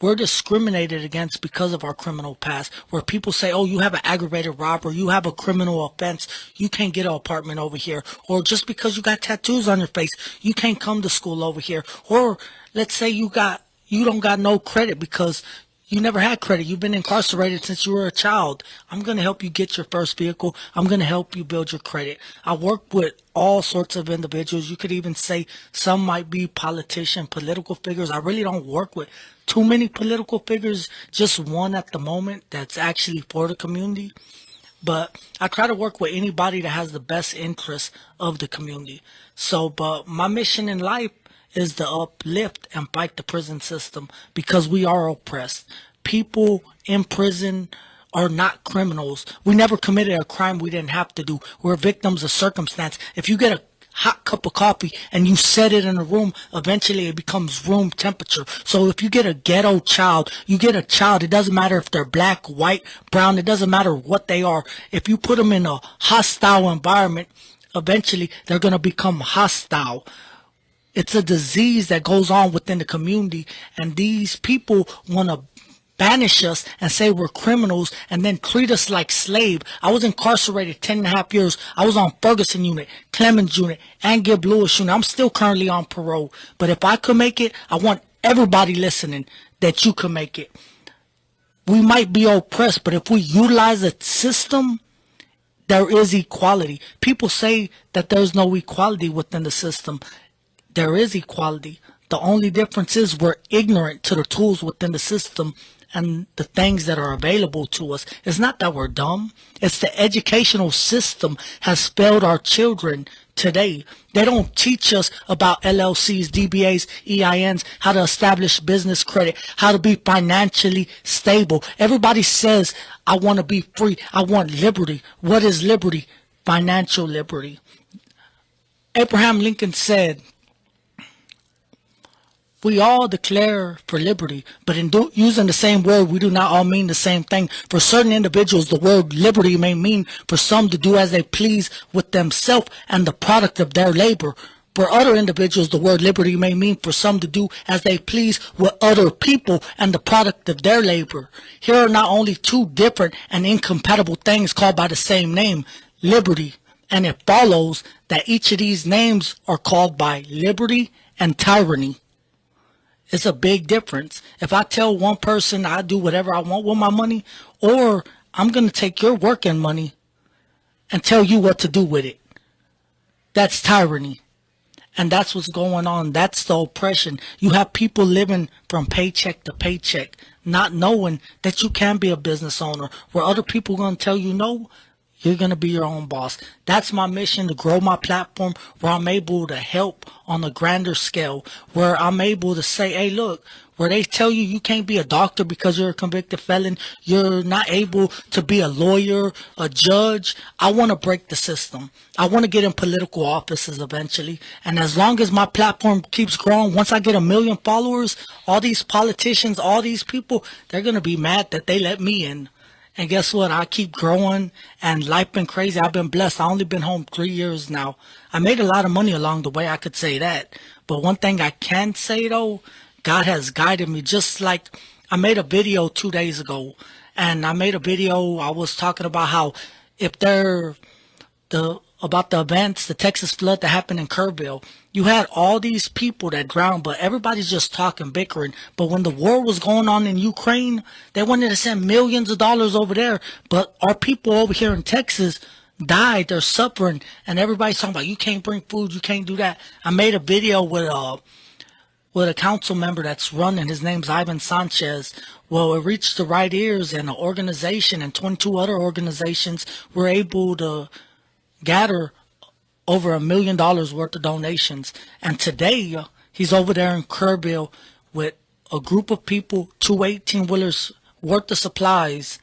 we're discriminated against because of our criminal past, where people say, oh, you have an aggravated robbery, you have a criminal offense, you can't get an apartment over here, or just because you got tattoos on your face, you can't come to school over here, or let's say you don't got no credit because you never had credit. You've been incarcerated since you were a child. I'm going to help you get your first vehicle. I'm going to help you build your credit. I work with all sorts of individuals. You could even say some might be politicians, political figures. I really don't work with too many political figures, just one at the moment that's actually for the community. But I try to work with anybody that has the best interest of the community. So, but my mission in life is to uplift and fight the prison system because we are oppressed. People in prison are not criminals. We never committed a crime we didn't have to do. We're victims of circumstance. If you get a hot cup of coffee and you set it in a room, eventually it becomes room temperature. So if you get a ghetto child, you get a child, it doesn't matter if they're black, white, brown, it doesn't matter what they are. If you put them in a hostile environment, eventually they're going to become hostile. It's a disease that goes on within the community, and these people want to banish us and say we're criminals and then treat us like slave. I was incarcerated 10.5 years. I was on Ferguson Unit, Clemens Unit, and Gibb Lewis Unit. I'm still currently on parole. But if I could make it, I want everybody listening that you can make it. We might be oppressed, but if we utilize the system, there is equality. People say that there's no equality within the system. There is equality. The only difference is we're ignorant to the tools within the system and the things that are available to us. It's not that we're dumb. It's the educational system has failed our children today. They don't teach us about LLCs, DBAs, EINs, how to establish business credit, how to be financially stable. Everybody says, I want to be free. I want liberty. What is liberty? Financial liberty. Abraham Lincoln said, we all declare for liberty, but in using the same word, we do not all mean the same thing. For certain individuals, the word liberty may mean for some to do as they please with themselves and the product of their labor. For other individuals, the word liberty may mean for some to do as they please with other people and the product of their labor. Here are not only two different and incompatible things called by the same name, liberty, and it follows that each of these names are called by liberty and tyranny. It's a big difference. If I tell one person I do whatever I want with my money, or I'm going to take your working money and tell you what to do with it. That's tyranny. And that's what's going on. That's the oppression. You have people living from paycheck to paycheck, not knowing that you can be a business owner, where other people are going to tell you no. You're going to be your own boss. That's my mission, to grow my platform where I'm able to help on a grander scale, where I'm able to say, hey, look, where they tell you you can't be a doctor because you're a convicted felon, you're not able to be a lawyer, a judge. I want to break the system. I want to get in political offices eventually. And as long as my platform keeps growing, once I get 1 million followers, all these politicians, all these people, they're going to be mad that they let me in. And guess what? I keep growing, and life been crazy. I've been blessed. I only been home 3 years now. I made a lot of money along the way. I could say that. But one thing I can say, though, God has guided me. Just like I made a video 2 days ago, and I made a video. I was talking about how if they're about the events, the Texas flood that happened in Kerrville, you had all these people that drowned, but everybody's just talking, bickering. But when the war was going on in Ukraine, they wanted to send millions of dollars over there. But our people over here in Texas died. They're suffering. And everybody's talking about, you can't bring food, you can't do that. I made a video with a council member that's running. His name's Ivan Sanchez. Well, it reached the right ears, and an organization and 22 other organizations were able to gather over $1 million worth of donations. And today, he's over there in Kerrville with a group of people, 2 18-wheelers worth of supplies,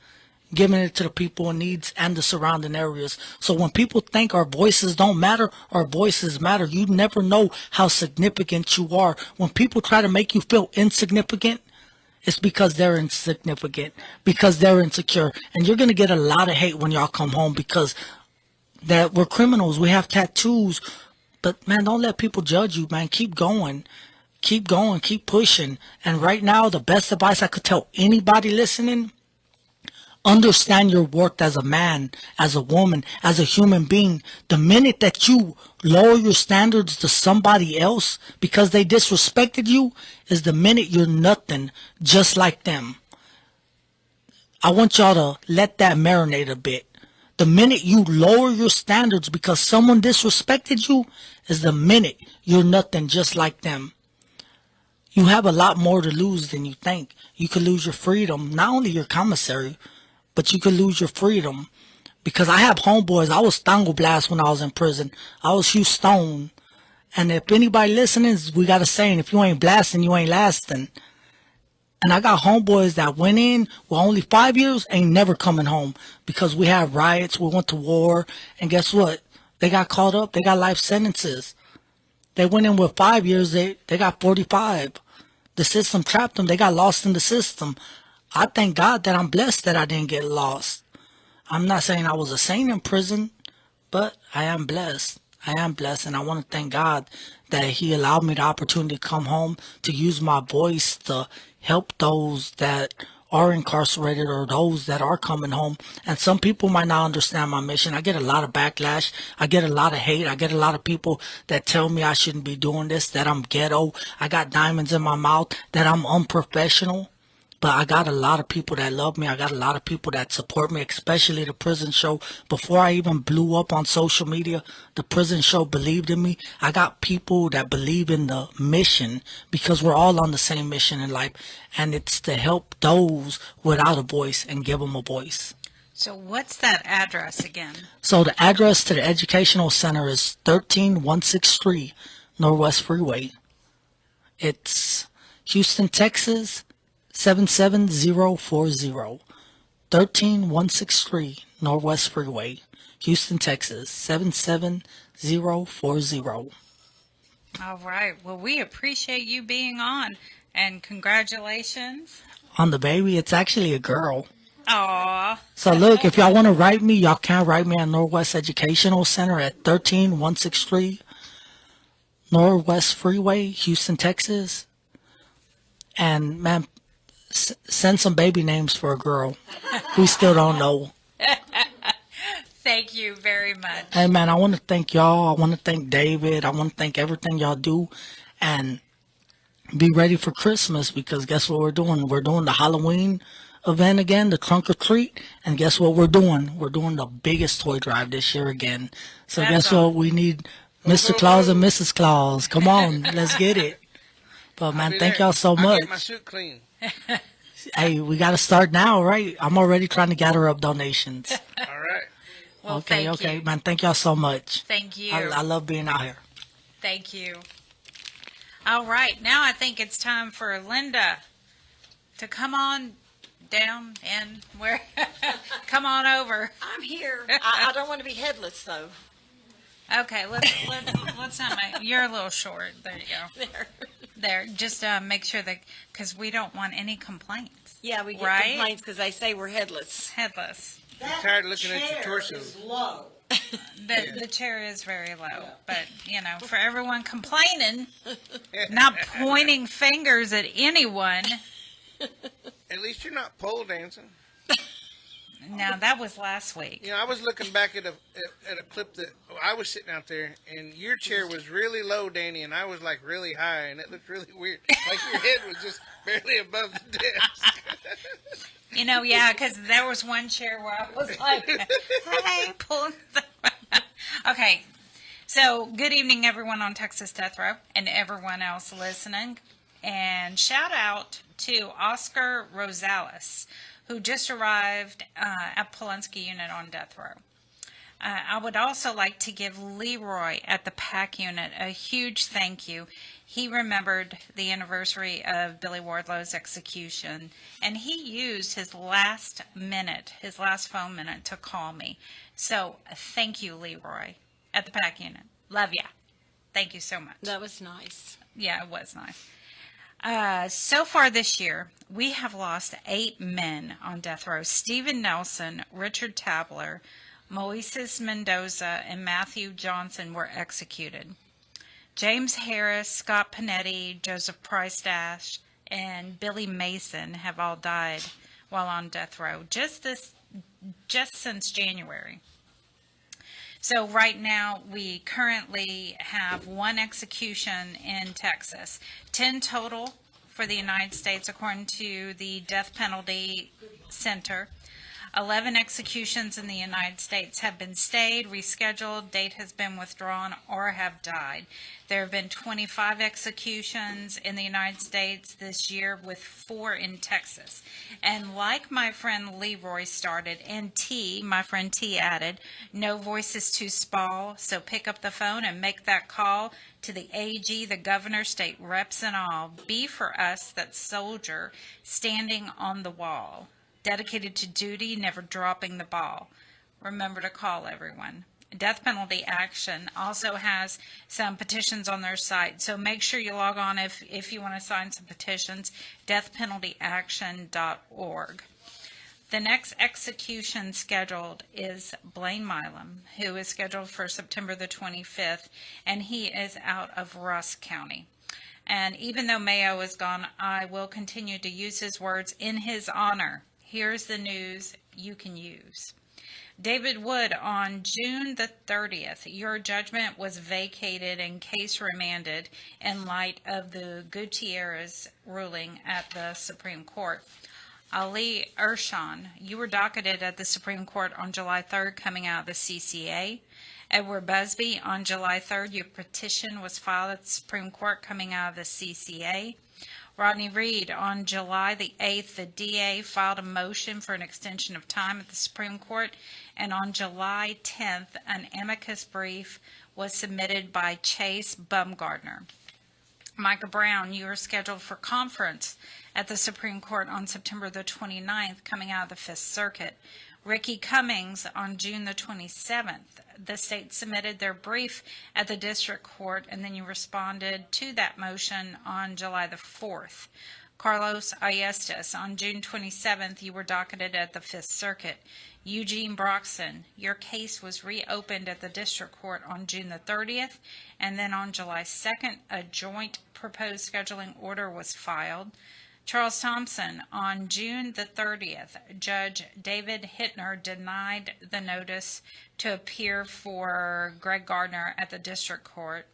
giving it to the people in needs and the surrounding areas. So when people think our voices don't matter, our voices matter. You never know how significant you are. When people try to make you feel insignificant, it's because they're insignificant, because they're insecure. And you're going to get a lot of hate when y'all come home because that we're criminals. We have tattoos. But, man, don't let people judge you, man. Keep going. keep going, keep pushing. And right now, the best advice I could tell anybody listening, understand your worth as a man, as a woman, as a human being. The minute that you lower your standards to somebody else because they disrespected you is the minute you're nothing just like them. I want y'all to let that marinate a bit. The minute you lower your standards because someone disrespected you is the minute you're nothing just like them. You have a lot more to lose than you think. You could lose your freedom, not only your commissary, but you could lose your freedom. Because I have homeboys. I was Tango Blast when I was in prison. I was Hugh Stone. And if anybody listening, we got a saying, if you ain't blasting, you ain't lasting. And I got homeboys that went in with only 5 years, ain't never coming home. Because we had riots, we went to war, and guess what? They got caught up, they got life sentences. They went in with 5 years, they got 45. The system trapped them, they got lost in the system. I thank God that I'm blessed that I didn't get lost. I'm not saying I was a saint in prison, but I am blessed. I am blessed, and I want to thank God that He allowed me the opportunity to come home, to use my voice to help those that are incarcerated or those that are coming home. And some people might not understand my mission. I get a lot of backlash. I get a lot of hate. I get a lot of people that tell me I shouldn't be doing this, that I'm ghetto. I got diamonds in my mouth, that I'm unprofessional. But I got a lot of people that love me. I got a lot of people that support me, especially the prison show. Before I even blew up on social media, the prison show believed in me. I got people that believe in the mission because we're all on the same mission in life. And it's to help those without a voice and give them a voice. So what's that address again? So the address to the educational center is 13163 Northwest Freeway. It's Houston, Texas, 77040. 13163 Northwest Freeway, Houston, Texas, 77040. All right. Well, we appreciate you being on, and congratulations. On the baby, it's actually a girl. Aw. So look, if y'all want to write me, y'all can write me at Northwest Educational Center at 13163 Northwest Freeway, Houston, Texas. And man, send some baby names for a girl. We still don't know. Thank you very much. Hey, man, I want to thank y'all. I want to thank David. I want to thank everything y'all do. And be ready for Christmas because guess what we're doing? We're doing the Halloween event again, the trunk or treat. And guess what we're doing? We're doing the biggest toy drive this year again. So guess what? We need Mr. Claus and Mrs. Claus. Come on, let's get it. But, man, thank y'all so much. I'll get my suit clean. Hey, we got to start now, right? I'm already trying to gather up donations. All right. Well, okay, man. Thank y'all so much. Thank you. I love being out here. Thank you. All right. Now I think it's time for Linda to come on down and where? Come on over. I'm here. I don't want to be headless, though. Okay, let's not make. You're a little short. There you go. There. Just make sure that because we don't want any complaints. Yeah, we get complaints because they say we're headless. Headless. I'm tired of looking at your torso. Is low. The chair is very low, but for everyone complaining, not pointing fingers at anyone. At least you're not pole dancing. Now that was last week. I was looking back at a clip that I was sitting out there, and your chair was really low, Danny, and I was like really high, and it looked really weird. Like your head was just barely above the desk. Yeah, because there was one chair where I was like, "Hey, pulling." Okay, so good evening, everyone on Texas Death Row, and everyone else listening, and shout out to Oscar Rosales, who just arrived at P.S.G Unit on death row. I would also like to give Leroy at the PAC unit a huge thank you. He remembered the anniversary of Billy Wardlow's execution, and he used his last phone minute to call me. So thank you, Leroy, at the PAC unit. Love ya. Thank you so much. That was nice. Yeah, it was nice. So far this year, we have lost 8 men on death row. Stephen Nelson, Richard Tabler, Moises Mendoza, and Matthew Johnson were executed. James Harris, Scott Panetti, Joseph Price Dash, and Billy Mason have all died while on death row just since January. So right now we currently have 1 execution in Texas, 10 total for the United States according to the Death Penalty Center. 11 executions in the United States have been stayed, rescheduled, date has been withdrawn, or have died. There have been 25 executions in the United States this year, with 4 in Texas. And like my friend Leroy started, and my friend T added, no voice is too small, so pick up the phone and make that call to the AG, the governor, state reps, and all. Be for us that soldier standing on the wall. Dedicated to duty, never dropping the ball. Remember to call everyone. Death Penalty Action also has some petitions on their site, so make sure you log on if you want to sign some petitions, deathpenaltyaction.org. The next execution scheduled is Blaine Milam, who is scheduled for September the 25th, and he is out of Rusk County. And even though Mayo is gone, I will continue to use his words in his honor. Here's the news you can use. David Wood, on June the 30th, your judgment was vacated and case remanded in light of the Gutierrez ruling at the Supreme Court. Ali Ershon, you were docketed at the Supreme Court on July 3rd, coming out of the CCA. Edward Busby, on July 3rd, your petition was filed at the Supreme Court, coming out of the CCA. Rodney Reed, on July the 8th, the DA filed a motion for an extension of time at the Supreme Court, and on July 10th, an amicus brief was submitted by Chase Bumgardner. Micah Brown, you are scheduled for conference at the Supreme Court on September the 29th, coming out of the Fifth Circuit. Ricky Cummings, on June the 27th, the state submitted their brief at the district court, and then you responded to that motion on July the 4th. Carlos Ayestas, on June 27th, you were docketed at the Fifth Circuit. Eugene Broxson, your case was reopened at the district court on June the 30th, and then on July 2nd, a joint proposed scheduling order was filed. Charles Thompson, on June the 30th, Judge David Hittner denied the notice to appear for Greg Gardner at the district court.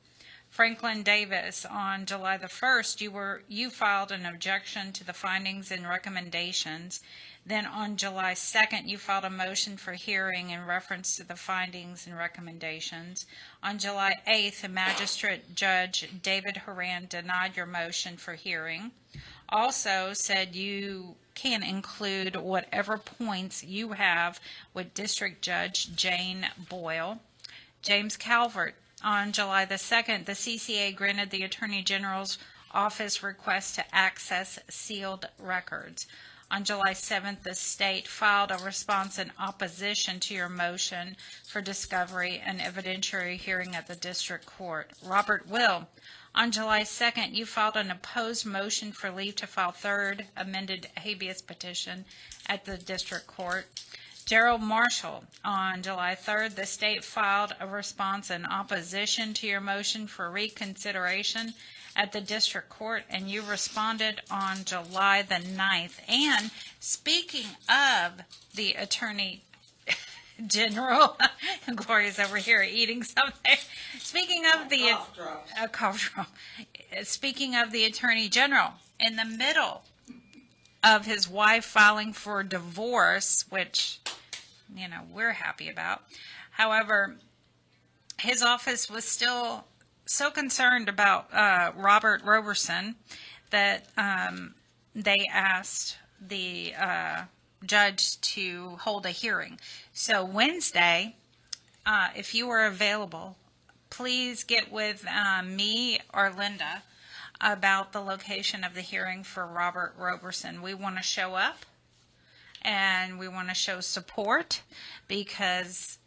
Franklin Davis, on July the 1st, you filed an objection to the findings and recommendations. Then on July 2nd, you filed a motion for hearing in reference to the findings and recommendations. On July 8th, Magistrate Judge David Horan denied your motion for hearing. Also said you can include whatever points you have with District Judge Jane Boyle. James Calvert, on July the 2nd, the CCA granted the Attorney General's office request to access sealed records. On July 7th, the state filed a response in opposition to your motion for discovery and evidentiary hearing at the district court. Robert Will, on July 2nd, you filed an opposed motion for leave to file third amended habeas petition at the district court. Gerald Marshall, on July 3rd, the state filed a response in opposition to your motion for reconsideration at the district court, and you responded on July the 9th. And speaking of the Attorney General, Gloria's over here eating something. Speaking of the cough drop. Speaking of the Attorney General, in the middle of his wife filing for divorce, which we're happy about. However, his office was still so concerned about Robert Roberson that they asked the judge to hold a hearing. So Wednesday, if you are available, please get with me or Linda about the location of the hearing for Robert Roberson. We want to show up and we want to show support because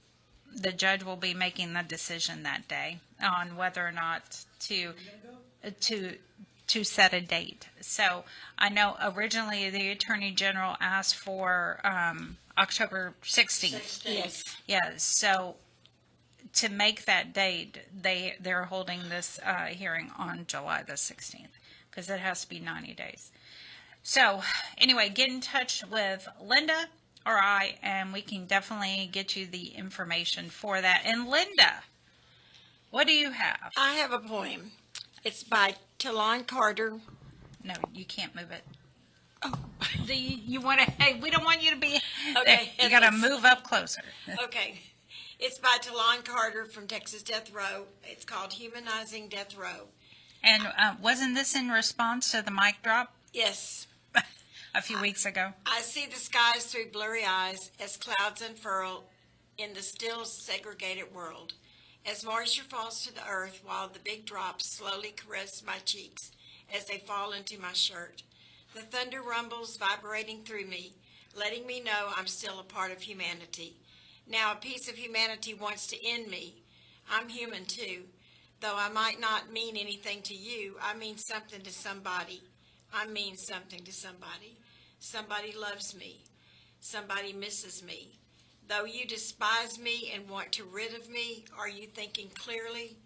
the judge will be making the decision that day on whether or not to set a date. So I know originally the Attorney General asked for October 16th. Yes. Yeah, so to make that date, they're holding this hearing on July the 16th because it has to be 90 days. So anyway, get in touch with Linda or I, and we can definitely get you the information for that. And Linda, what do you have? I have a poem. It's by Talon Carter. No, you can't move it. Oh, you want to? Hey, we don't want you to be. Okay, you got to move up closer. Okay. It's by Talon Carter from Texas Death Row. It's called Humanizing Death Row. And wasn't this in response to the mic drop? Yes. A few weeks ago. I see the skies through blurry eyes as clouds unfurl in the still segregated world. As moisture falls to the earth while the big drops slowly caress my cheeks as they fall into my shirt. The thunder rumbles vibrating through me, letting me know I'm still a part of humanity. Now a piece of humanity wants to end me. I'm human too. Though I might not mean anything to you, I mean something to somebody. I mean something to somebody. Somebody loves me. Somebody misses me. Though you despise me and want to rid of me, are you thinking clearly,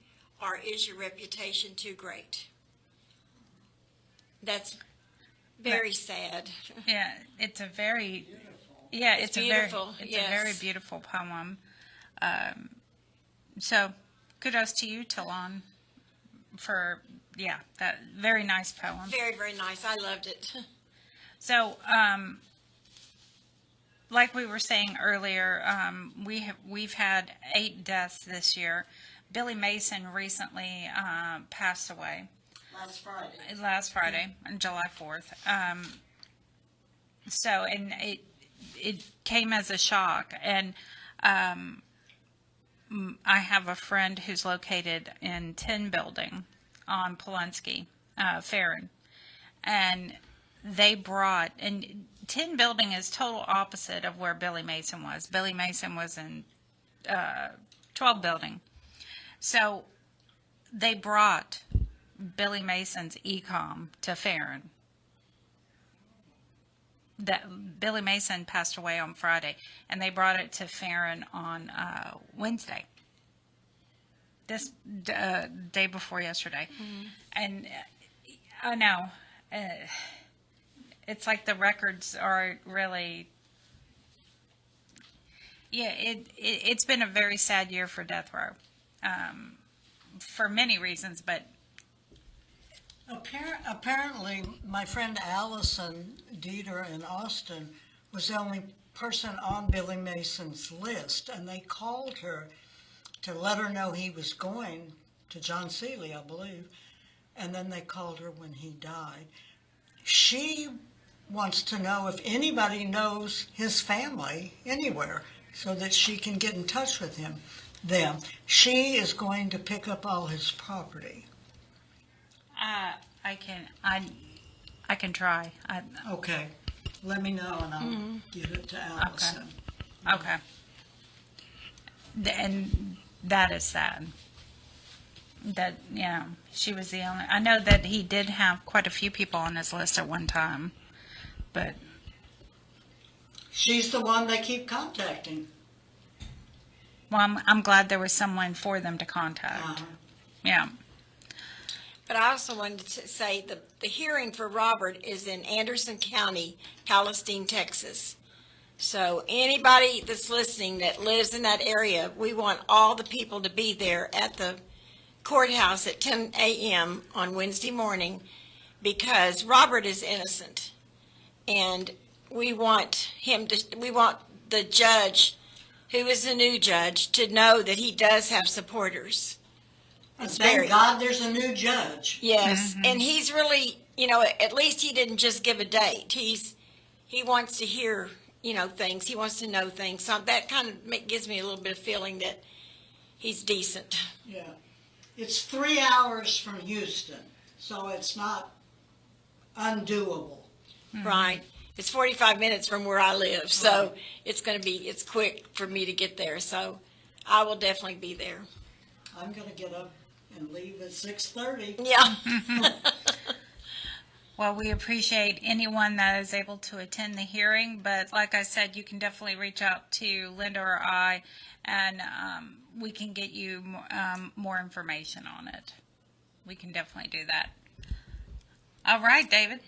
or is your reputation too great? That's very sad. Yeah, it's a very, yeah, it's beautiful. a Yes. very beautiful poem. So, kudos to you, Talon, for that very nice poem. Very, very nice. I loved it. So, like we were saying earlier, we've had 8 deaths this year. Billy Mason recently passed away. Last Friday, on July 4th. So, and it came as a shock. And I have a friend who's located in 10 Building on Pulaski, Farron. And they brought, and 10 Building is total opposite of where Billy Mason was. Billy Mason was in 12 Building. So they brought Billy Mason's e-com to Farron. That Billy Mason passed away on Friday, and they brought it to Farron on Wednesday. This day before yesterday. Mm-hmm. And I know it's like the records are really. Yeah, it's been a very sad year for Death Row, for many reasons, but. Apparently, my friend Allison Dieter in Austin was the only person on Billy Mason's list, and they called her to let her know he was going to John Seeley, I believe, and then they called her when he died. She wants to know if anybody knows his family anywhere so that she can get in touch with them. She is going to pick up all his property. I can try. Okay. Let me know and I'll give it to Allison. Okay. And that is sad. That, she was the only. I know that he did have quite a few people on his list at one time, but. She's the one they keep contacting. Well, I'm glad there was someone for them to contact. Yeah. But I also wanted to say the hearing for Robert is in Anderson County, Palestine, Texas. So anybody that's listening that lives in that area, we want all the people to be there at the courthouse at 10 a.m. on Wednesday morning because Robert is innocent. And we want the judge, who is a new judge, to know that he does have supporters. Thank God there's a new judge. Yes, and he's really, at least he didn't just give a date. He wants to hear, things. He wants to know things. So that kind of gives me a little bit of feeling that he's decent. Yeah. It's 3 hours from Houston, so it's not undoable. Mm-hmm. Right. It's 45 minutes from where I live, so it's quick for me to get there. So I will definitely be there. I'm going to get up and leave at 6:30. Yeah. Well, we appreciate anyone that is able to attend the hearing, but like I said, you can definitely reach out to Linda or I, and we can get you more information on it. We can definitely do that. All right, David.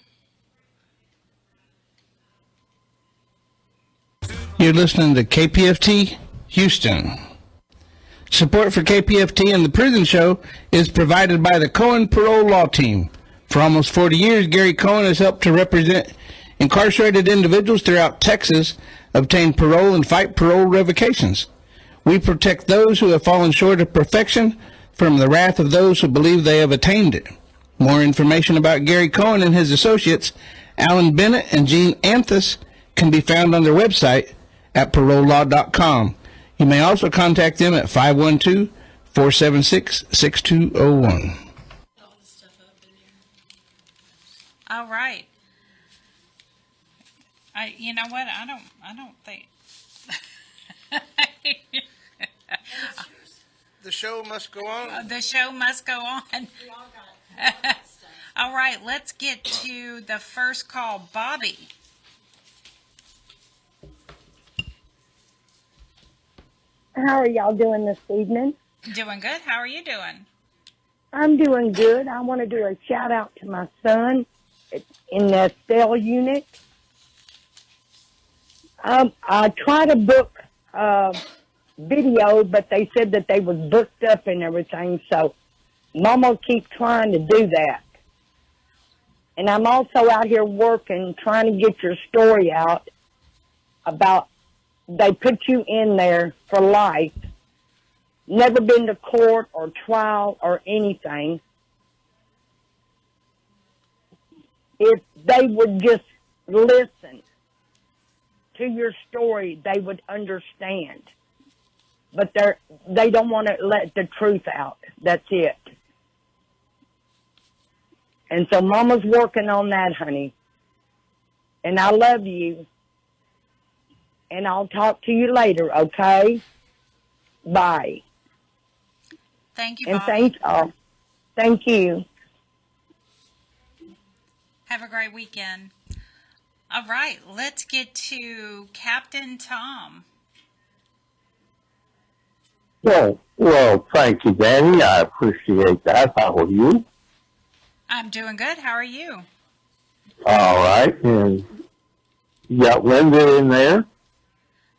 You're listening to KPFT Houston. Support for KPFT and the Prison Show is provided by the Cohen Parole Law Team. For almost 40 years, Gary Cohen has helped to represent incarcerated individuals throughout Texas obtain parole and fight parole revocations. We protect those who have fallen short of perfection from the wrath of those who believe they have attained it. More information about Gary Cohen and his associates, Alan Bennett and Gene Anthus, can be found on their website at parolelaw.com. You may also contact them at 512-476-6201. All right. You know what? I don't think. The show must go on. The show must go on. All right, let's get to the first call. Bobby. How are y'all doing this evening? Doing good. How are you doing? I'm doing good. I want to do a shout out to my son in the cell unit. I tried to book video, but they said that they was booked up and everything, so Mama keep trying to do that. And I'm also out here working, trying to get your story out about they put you in there for life, never been to court or trial or anything. If they would just listen to your story, they would understand. But they don't want to let the truth out. That's it. And so Mama's working on that, honey. And I love you. And I'll talk to you later, okay? Bye. Thank you, and Bobby. Thank you. Have a great weekend. All right, let's get to Captain Tom. Well, thank you, Danny. I appreciate that. How are you? I'm doing good. How are you? All right. And you got Linda in there?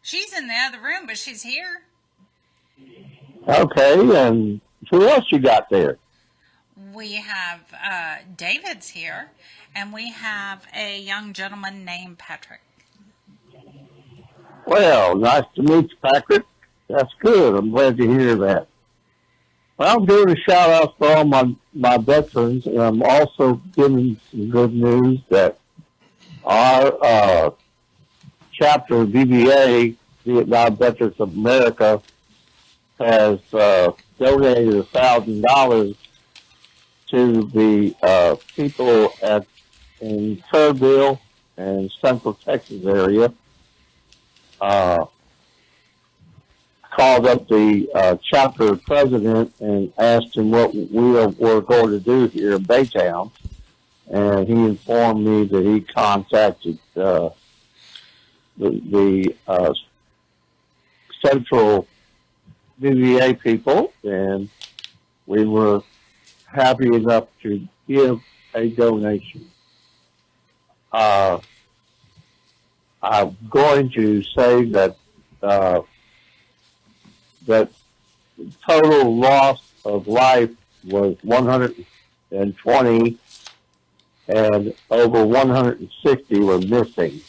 She's in the other room, but she's here. Okay. And who else you got there? We have David's here, and we have a young gentleman named Patrick. Well, nice to meet you, Patrick. That's good. I'm glad to hear that. Well, I'm doing a shout out for all my veterans, and I'm also giving some good news that our chapter of VBA, Vietnam Veterans of America, has donated $1,000 to the people in Kerrville and Central Texas area. Called up the chapter president and asked him what we were going to do here in Baytown, and he informed me that he contacted the Central VBA people, and we were happy enough to give a donation. I'm going to say that that total loss of life was 120, and over 160 were missing.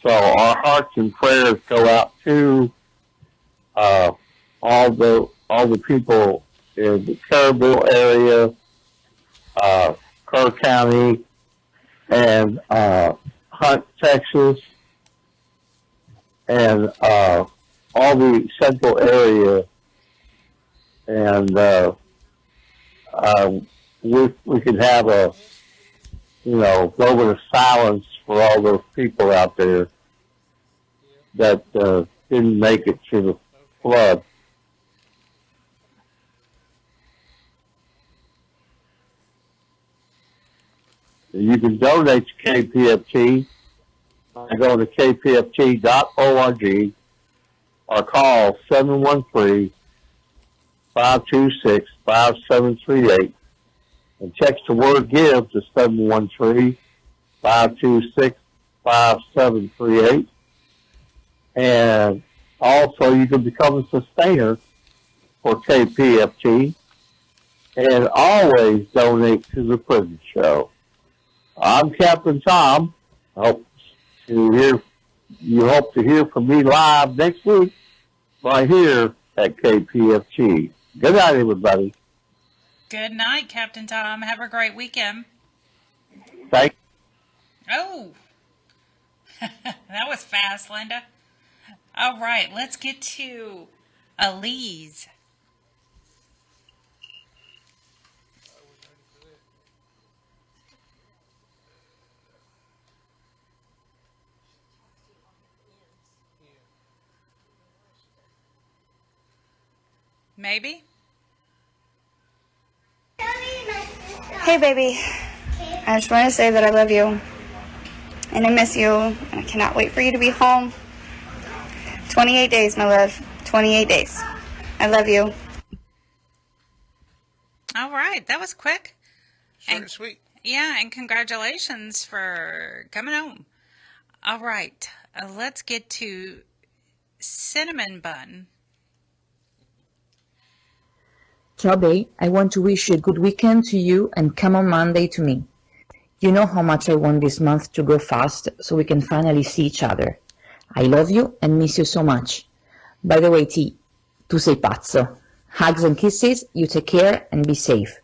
So our hearts and prayers go out to all the people in the Kerrville area, Kerr County, and Hunt, Texas, and all the central area, and we could have a moment of silence for all those people out there that didn't make it through the flood. You can donate to KPFT by going to kpft.org or call 713-526-5738 and text the word GIVE to 713-526-5738. And also you can become a sustainer for KPFT and always donate to the prison show. I'm Captain Tom. I hope you hope to hear from me live next week right here at KPFT. Good night, everybody. Good night, Captain Tom. Have a great weekend. Thank you. Oh, that was fast, Linda. All right, let's get to Elise. Maybe? Hey, baby. I just want to say that I love you. And I miss you. And I cannot wait for you to be home. 28 days, my love. 28 days. I love you. All right, that was quick. Short and sweet. Yeah, and congratulations for coming home. All right, let's get to Cinnamon Bun. Toby, I want to wish a good weekend to you and come on Monday to me. You know how much I want this month to go fast so we can finally see each other. I love you and miss you so much. By the way, T, tu sei pazzo. Hugs and kisses, you take care and be safe.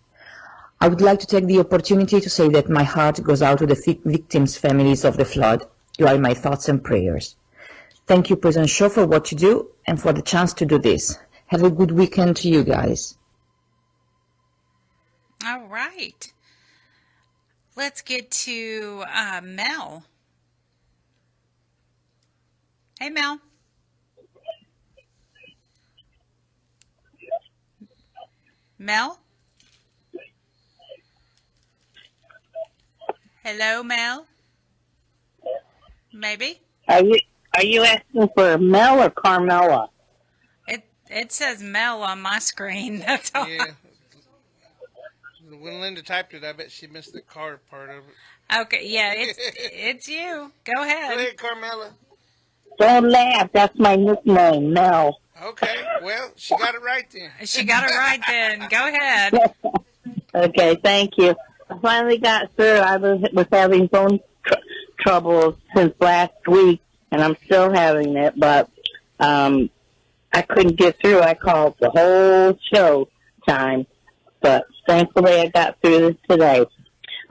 I would like to take the opportunity to say that my heart goes out to the victims' families of the flood. You are my thoughts and prayers. Thank you, Prison Show, for what you do and for the chance to do this. Have a good weekend to you guys. All right. Let's get to Mel. Hey, Mel. Mel? Hello, Mel? Maybe? Are you asking for Mel or Carmela? It says Mel on my screen. That's all. Yeah. When Linda typed it, I bet she missed the car part of it. Okay, yeah, it's you. Go ahead. Go ahead, Carmela. Don't laugh. That's my nickname, Mel. Okay, well, she got it right then. She got it right then. Go ahead. Okay, thank you. I finally got through. I was having phone trouble since last week, and I'm still having it, but I couldn't get through. I called the whole show time, but thankfully I got through this today.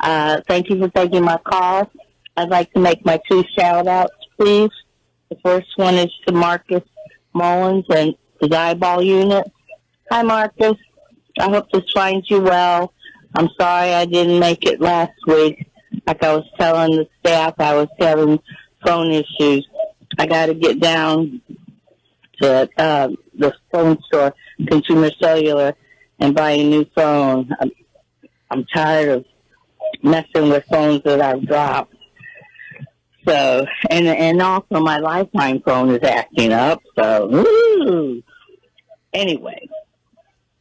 Thank you for taking my call. I'd like to make my 2 shout-outs, please. The first one is to Marcus Mullins and his eyeball unit. Hi, Marcus. I hope this finds you well. I'm sorry I didn't make it last week. Like I was telling the staff, I was having phone issues. I got to get down to the phone store, Consumer Cellular, and buy a new phone. I'm tired of messing with phones that I've dropped. So, and also my Lifeline phone is acting up. So, woo! Anyway,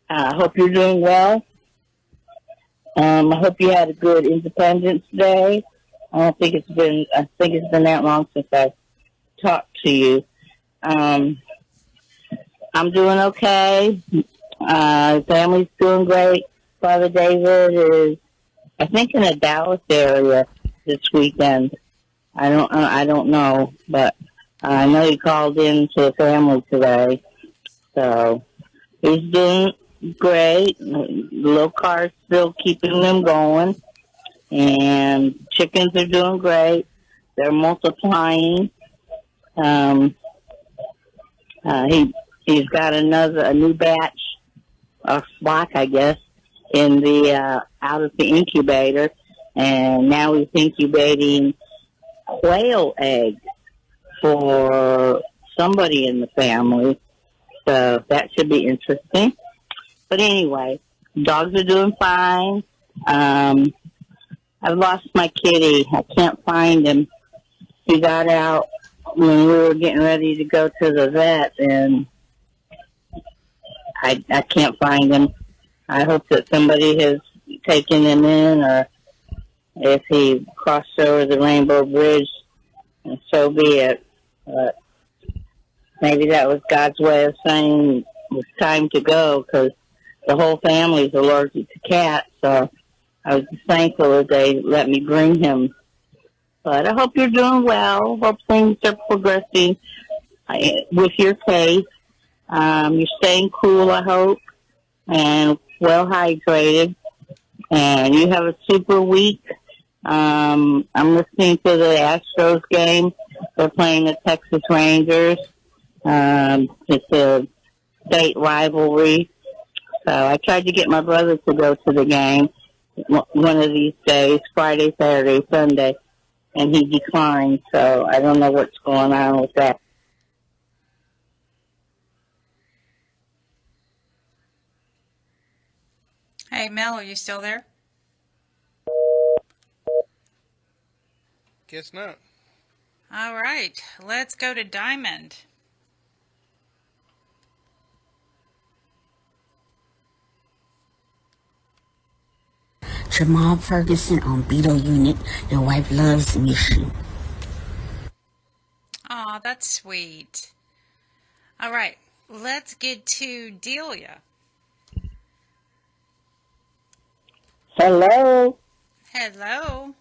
I hope you're doing well. I hope you had a good Independence Day. I think it's been that long since I talked to you. I'm doing okay. Family's doing great. Father David is, I think, in the Dallas area this weekend. I don't know, but I know he called in to the family today. So he's doing great. The little car's still keeping them going. And chickens are doing great. They're multiplying. He's got a new batch of flock, I guess, in the out of the incubator, and now he's incubating quail eggs for somebody in the family. So that should be interesting. But anyway, dogs are doing fine. I've lost my kitty. I can't find him. He got out when we were getting ready to go to the vet, and I can't find him. I hope that somebody has taken him in, or if he crossed over the Rainbow Bridge, and so be it. But maybe that was God's way of saying it's time to go, because the whole family's allergic to cats, so I was just thankful that they let me bring him. But I hope you're doing well. Hope things are progressing with your case. You're staying cool, I hope, and well hydrated. And you have a super week. I'm listening to the Astros game. They're playing the Texas Rangers. It's a state rivalry. So I tried to get my brother to go to the game one of these days, Friday, Saturday, Sunday, and he declined. So I don't know what's going on with that. Hey, Mel, are you still there? Guess not. All right, let's go to Diamond. Jamal Ferguson on Beetle Unit. Your wife loves me. Aw, that's sweet. All right, let's get to Delia. Hello. Hello.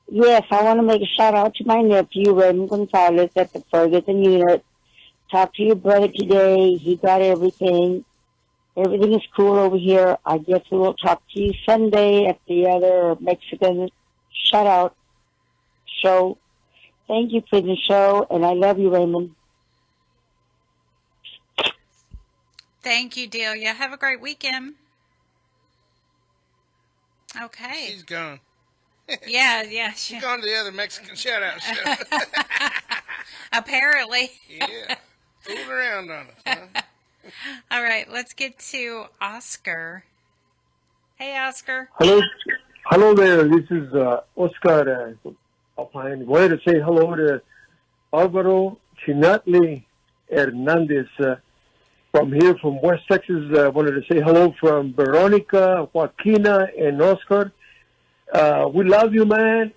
Yes, I want to make a shout out to my nephew, Raymond Gonzalez, at the Ferguson Unit. Talked to your brother today. He got everything. Everything is cool over here. I guess we will talk to you Sunday at the other Mexican shout out show. Thank you for the show, and I love you, Raymond. Thank you, Delia. Have a great weekend. Okay. She's gone. Yeah. She's gone to the other Mexican shout-out show. Apparently. Yeah. Fooling around on us, huh? All right, let's get to Oscar. Hey, Oscar. Hello there. This is Oscar. I wanted to say hello to Alvaro Chinatli Hernandez from here from West Texas. I wanted to say hello from Veronica, Joaquina, and Oscar. We love you, man.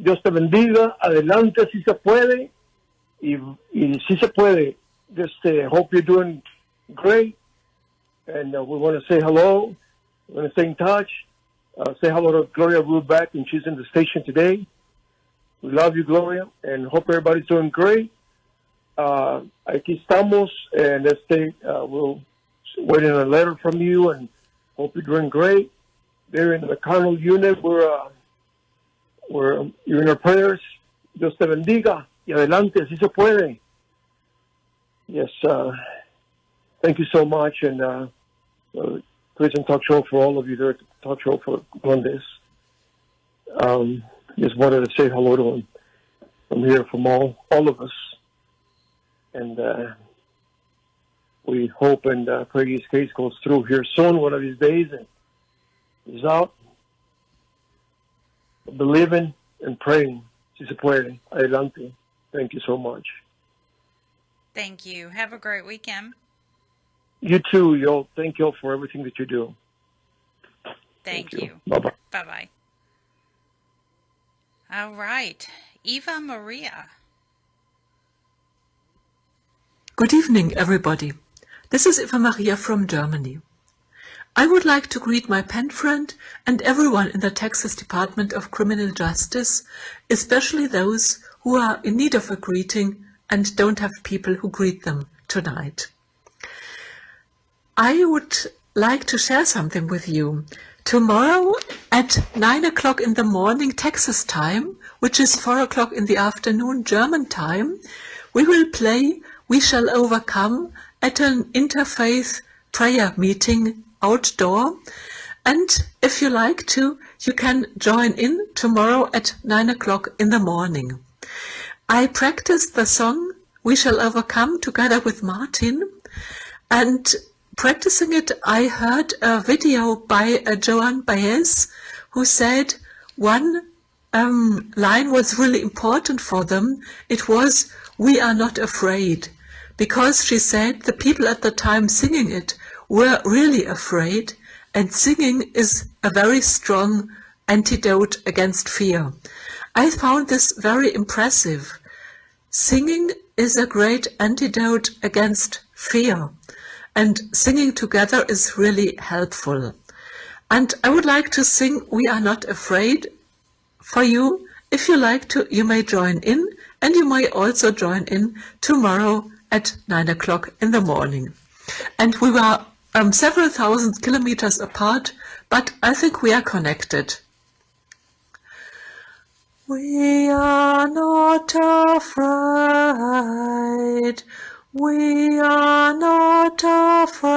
Dios te bendiga. Adelante, si se puede. Y si se puede. Just hope you're doing great. And we want to say hello. We want to stay in touch. Say hello to Gloria Rubac, and she's in the station today. We love you, Gloria, and hope everybody's doing great. Aquí estamos, and we'll wait on a letter from you, and hope you're doing great. There in the Carnal Unit, you're in our prayers. Dios te bendiga. Y adelante, si se puede. Yes, thank you so much, and Prison Talk Show for all of you there at the Talk Show for Mondays. Just wanted to say hello to him from here, from all of us. And we hope and pray his case goes through here soon, one of these days, and he's out. Believing and praying. Si se puede. Adelante. Thank you so much. Thank you. Have a great weekend. You too, yo. Thank you for everything that you do. Thank you. Bye-bye. Bye-bye. All right. Eva Maria. Good evening, everybody. This is Eva Maria from Germany. I would like to greet my pen friend and everyone in the Texas Department of Criminal Justice, especially those who are in need of a greeting and don't have people who greet them tonight. I would like to share something with you. Tomorrow at 9 o'clock in the morning Texas time, which is 4 o'clock in the afternoon German time, we will play We Shall Overcome at an interfaith prayer meeting outdoor. And if you like to, you can join in tomorrow at 9 o'clock in the morning. I practiced the song We Shall Overcome together with Martin, and practicing it I heard a video by Joan Baez who said, one line was really important for them. It was, "We are not afraid." Because she said the people at the time singing it were really afraid, and singing is a very strong antidote against fear. I found this very impressive. Singing is a great antidote against fear, and singing together is really helpful. And I would like to sing "We Are Not Afraid" for you. If you like to, you may join in, and you may also join in tomorrow at 9 o'clock in the morning. And we were several thousand kilometers apart, but I think we are connected. We are not afraid. We are not afraid.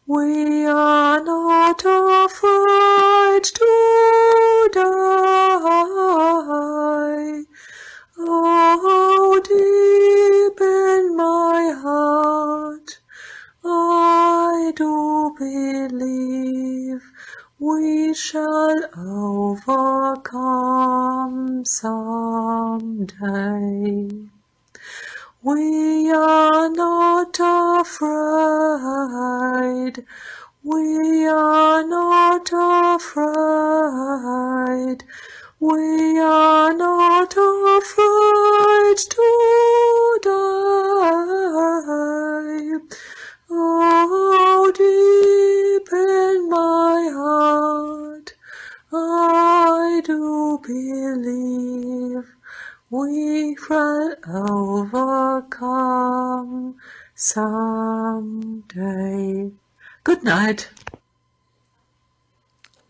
We are not afraid to die. Oh, deep in my heart, I do believe we shall overcome someday. We are not afraid. We are not afraid. We are not afraid to die. Oh, deep in my heart, I do believe we shall overcome someday. Good night.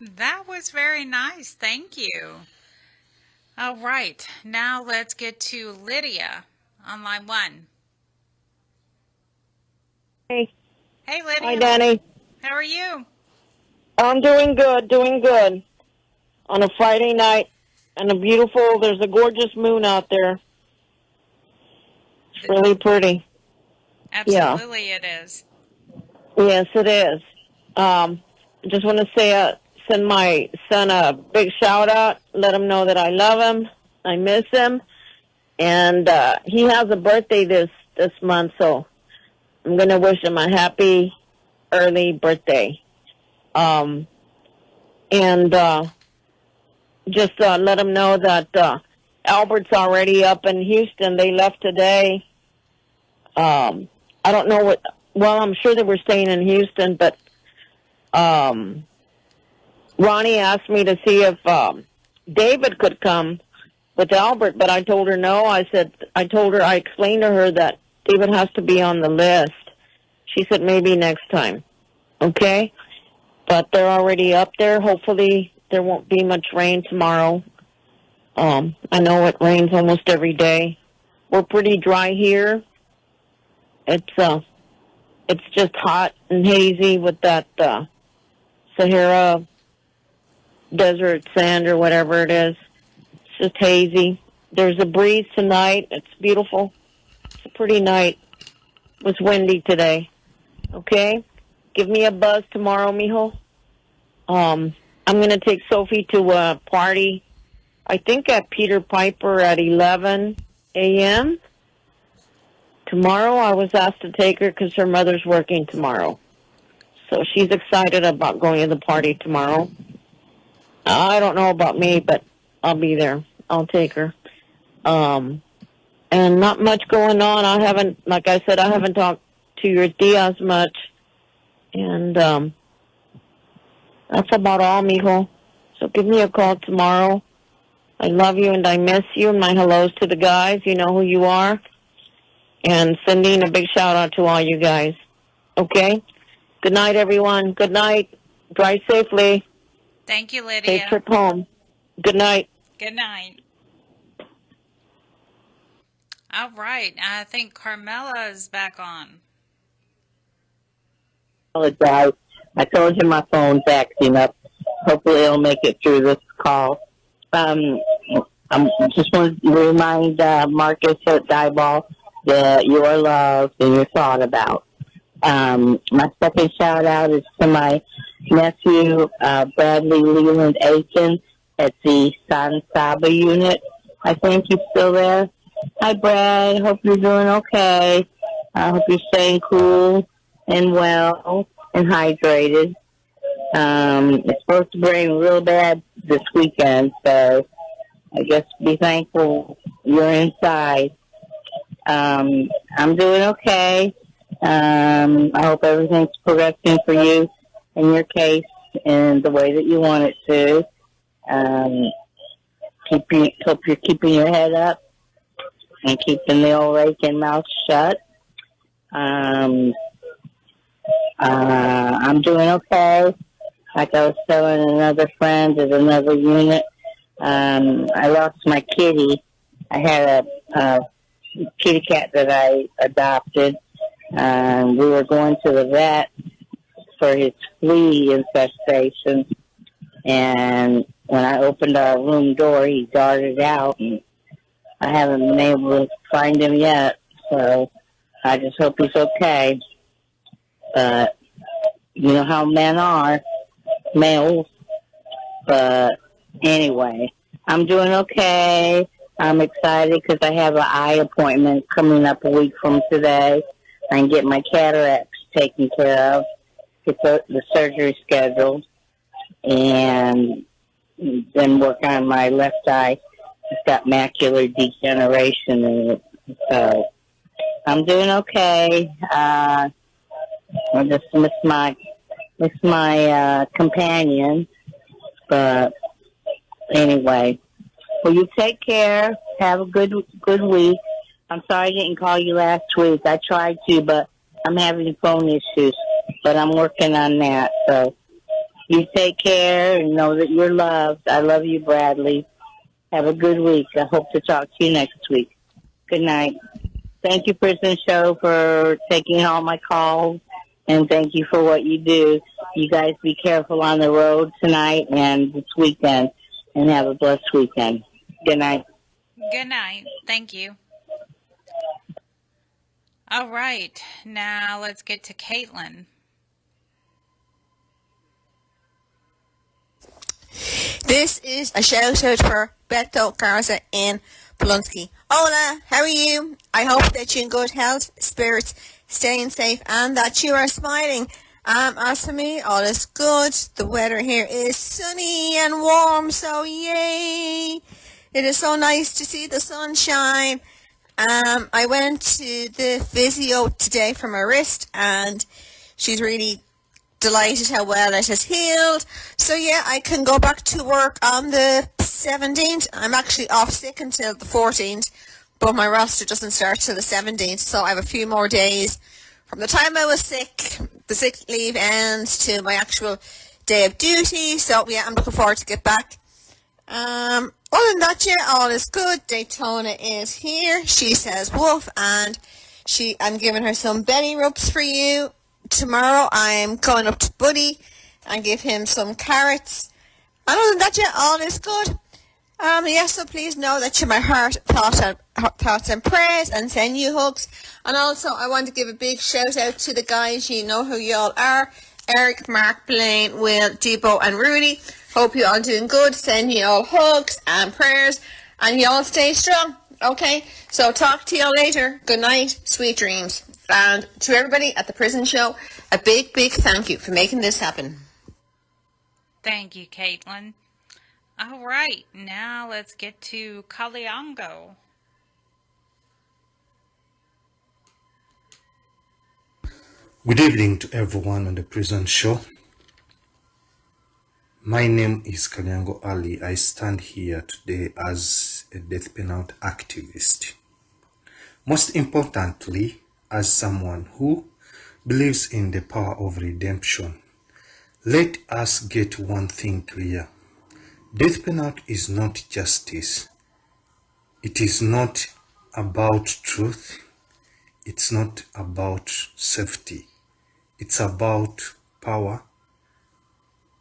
That was very nice. Thank you. All right. Now let's get to Lydia on line 1. Hey. Hey, Lydia. Hi, Dani. How are you? I'm doing good, doing good. On a Friday night, and there's a gorgeous moon out there. It's really pretty. Absolutely, it is. Yes, it is. I just want to say, send my son a big shout out. Let him know that I love him. I miss him. And he has a birthday this month, so I'm going to wish him a happy early birthday. Just let him know that Albert's already up in Houston. They left today. I don't know I'm sure they were staying in Houston, but Ronnie asked me to see if David could come with Albert, but I told her no. I explained to her that David has to be on the list. She said maybe next time. Okay? But they're already up there. Hopefully there won't be much rain tomorrow. I know it rains almost every day. We're pretty dry here. It's just hot and hazy with that Sahara desert sand or whatever it is. It's just hazy. There's a breeze tonight. It's beautiful. It's a pretty night. It was windy today. Okay? Give me a buzz tomorrow, mijo. I'm going to take Sophie to a party, I think at Peter Piper at 11 a.m. Tomorrow I was asked to take her because her mother's working tomorrow. So she's excited about going to the party tomorrow. I don't know about me, but I'll be there. I'll take her. And not much going on. Like I said, I haven't talked to your tias much. And that's about all, mijo. So give me a call tomorrow. I love you and I miss you. And my hellos to the guys. You know who you are. And sending a big shout out to all you guys. Okay? Good night, everyone. Good night. Drive safely. Thank you, Lydia. Safe trip home. Good night. Good night. All right. I think Carmela is back on. Apologize. I told you my phone's acting up. Hopefully it'll make it through this call. I just want to remind Marcus at Dieball that you are loved and you're thought about. My second shout out is to my nephew, Bradley Leland Aiken, at the San Saba unit. I think he's still there. Hi, Brad. Hope you're doing okay. I hope you're staying cool and well and hydrated. It's supposed to rain real bad this weekend, so I guess be thankful you're inside. I'm doing okay. I hope everything's progressing for you in your case in the way that you want it to. Hope you're keeping your head up and keeping the old raking mouth shut. I'm doing okay. Like I was telling another friend at another unit, I lost my kitty. I had a kitty cat that I adopted. We were going to the vet for his flea infestation, and when I opened our room door, he darted out, and I haven't been able to find him yet, so I just hope he's okay. But you know how men are, males. But anyway, I'm doing okay. I'm excited because I have an eye appointment coming up a week from today. I can get my cataracts taken care of, get the surgery scheduled, and then work on my left eye. It's got macular degeneration in it. So I'm doing okay. I just miss my companion. But anyway, well, you take care. Have a good week. I'm sorry I didn't call you last week. I tried to, but I'm having phone issues. But I'm working on that. So you take care and know that you're loved. I love you, Bradley. Have a good week. I hope to talk to you next week. Good night. Thank you, Prison Show, for taking all my calls. And thank you for what you do. You guys be careful on the road tonight and this weekend. And have a blessed weekend. Good night. Good night. Thank you. All right. Now let's get to Caitlin. This is a shout out for Beto Garza in Polonsky. Hola, how are you? I hope that you're in good health, spirits, staying safe, and that you are smiling. As for me, all is good. The weather here is sunny and warm, so yay! It is so nice to see the sunshine. I went to the physio today for my wrist, and she's really delighted how well it has healed. So yeah, I can go back to work on the 17th. I'm actually off sick until the 14th, but my roster doesn't start till the 17th, so I have a few more days from the time I was sick. The sick leave ends to my actual day of duty, so yeah, I'm looking forward to get back. Other than that, yeah, all is good. Daytona is here. She says woof, and I'm giving her some belly rubs for you. Tomorrow I'm going up to Buddy and give him some carrots. And other than that, yeah, all is good. Yes, so please know that you're my heart, thoughts and prayers, and send you hugs. And also, I want to give a big shout out to the guys. You know who you all are. Eric, Mark, Blaine, Will, Debo, and Rudy. Hope you all doing good. Send you all hugs and prayers, and you all stay strong. Okay, so talk to you all later. Good night, sweet dreams. And to everybody at the Prison Show, a big, big thank you for making this happen. Thank you, Caitlin. All right, now let's get to Kalyango. Good evening to everyone on the Prison Show. My name is Kalyango Ali. I stand here today as a death penalty activist. Most importantly, as someone who believes in the power of redemption. Let us get one thing clear. Death penalty is not justice. It is not about truth. It's not about safety. It's about power,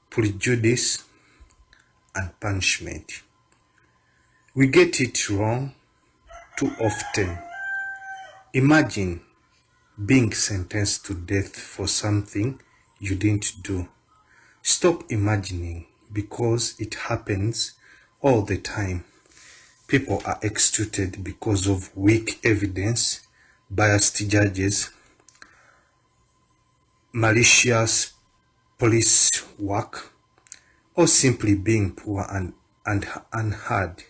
prejudice, and punishment. We get it wrong too often. Imagine being sentenced to death for something you didn't do, Stop imagining, because it happens all the time. People are executed because of weak evidence, biased judges, malicious police work, or simply being poor and unheard.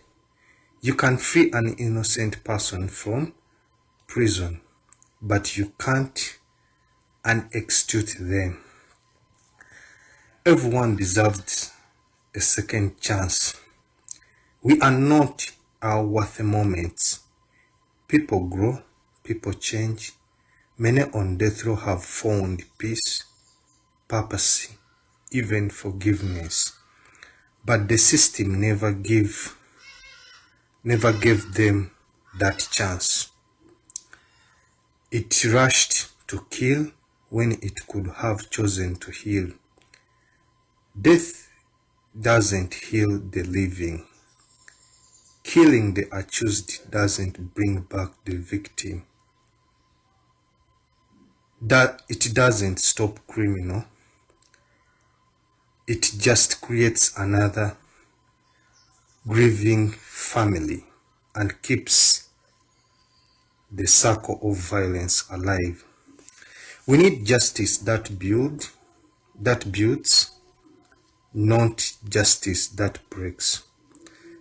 You can free an innocent person from prison, but you can't unexecute them. Everyone deserves a second chance. We are not our worth moments. People grow, people change. Many on death row have found peace, purpose, even forgiveness. But the system never gave them that chance. It rushed to kill when it could have chosen to heal. Death doesn't heal the living. Killing the accused doesn't bring back the victim. That it doesn't stop criminal. It just creates another grieving family and keeps the circle of violence alive. We need justice that builds, not justice that breaks.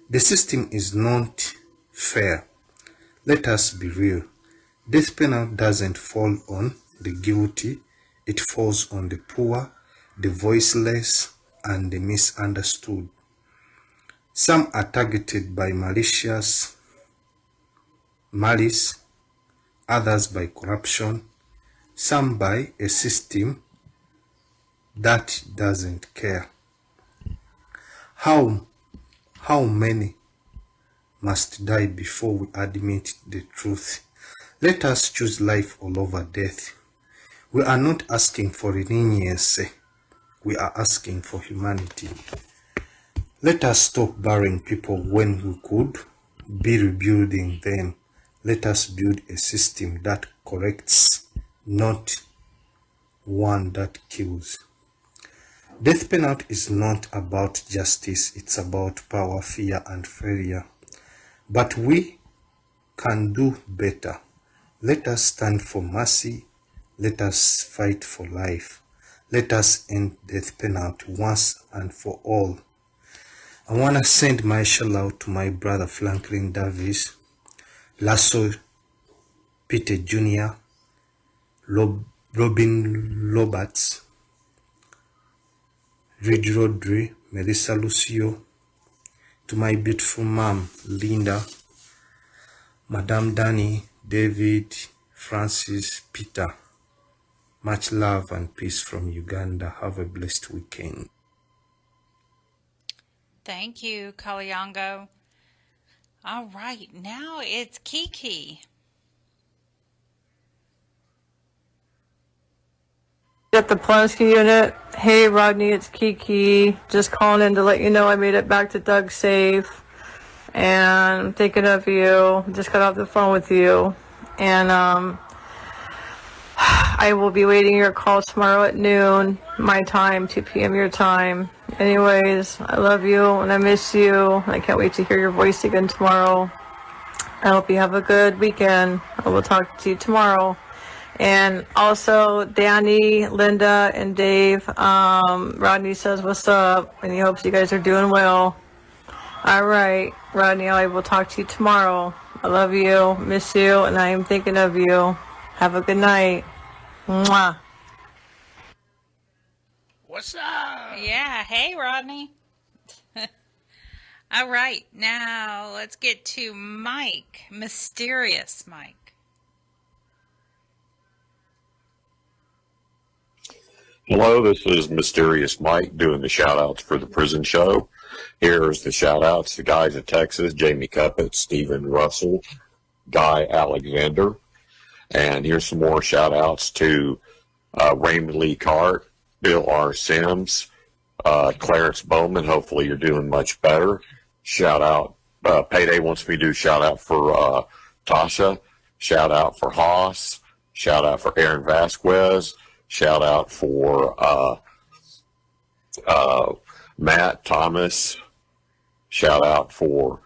The system is not fair. Let us be real. Death penalty doesn't fall on the guilty, it falls on the poor, the voiceless, and the misunderstood. Some are targeted by malice, others by corruption, some by a system that doesn't care. How many must die before we admit the truth? Let us choose life all over death. We are not asking for leniency. We are asking for humanity. Let us stop burying people when we could be rebuilding them. Let us build a system that corrects, not one that kills. Death penalty is not about justice, it's about power, fear, and failure. But we can do better. Let us stand for mercy. Let us fight for life. Let us end death penalty once and for all. I want to send my shout out to my brother Franklin Davis, Lasso Peter Jr., Robin Roberts, Reed Rodri, Melissa Lucio, to my beautiful mom, Linda, Madame Dani, David, Francis, Peter. Much love and peace from Uganda. Have a blessed weekend. Thank you, Kalyango. All right, now it's Kiki. At the P.S.G Unit. Hey Rodney, it's Kiki. Just calling in to let you know I made it back to Doug safe. And I'm thinking of you. Just got off the phone with you. And I will be waiting your call tomorrow at noon, my time, 2 p.m. your time. Anyways, I love you and I miss you. I can't wait to hear your voice again tomorrow. I hope you have a good weekend. I will talk to you tomorrow. And also, Danny, Linda, and Dave, Rodney says what's up, and he hopes you guys are doing well. All right, Rodney, I will talk to you tomorrow. I love you, miss you, and I am thinking of you. Have a good night. Mwah. What's up? Yeah, hey, Rodney. All right, now let's get to Mike, Mysterious Mike. Hello, this is Mysterious Mike doing the shout-outs for the prison show. Here's the shout-outs to guys in Texas, Jamie Cuppett, Stephen Russell, Guy Alexander. And here's some more shout-outs to Raymond Lee Cart, Bill R. Sims, Clarence Bowman. Hopefully you're doing much better. Shout-out, Payday wants me to do shout-out for Tasha, shout-out for Haas, shout-out for Aaron Vasquez, shout out for Matt Thomas, shout out for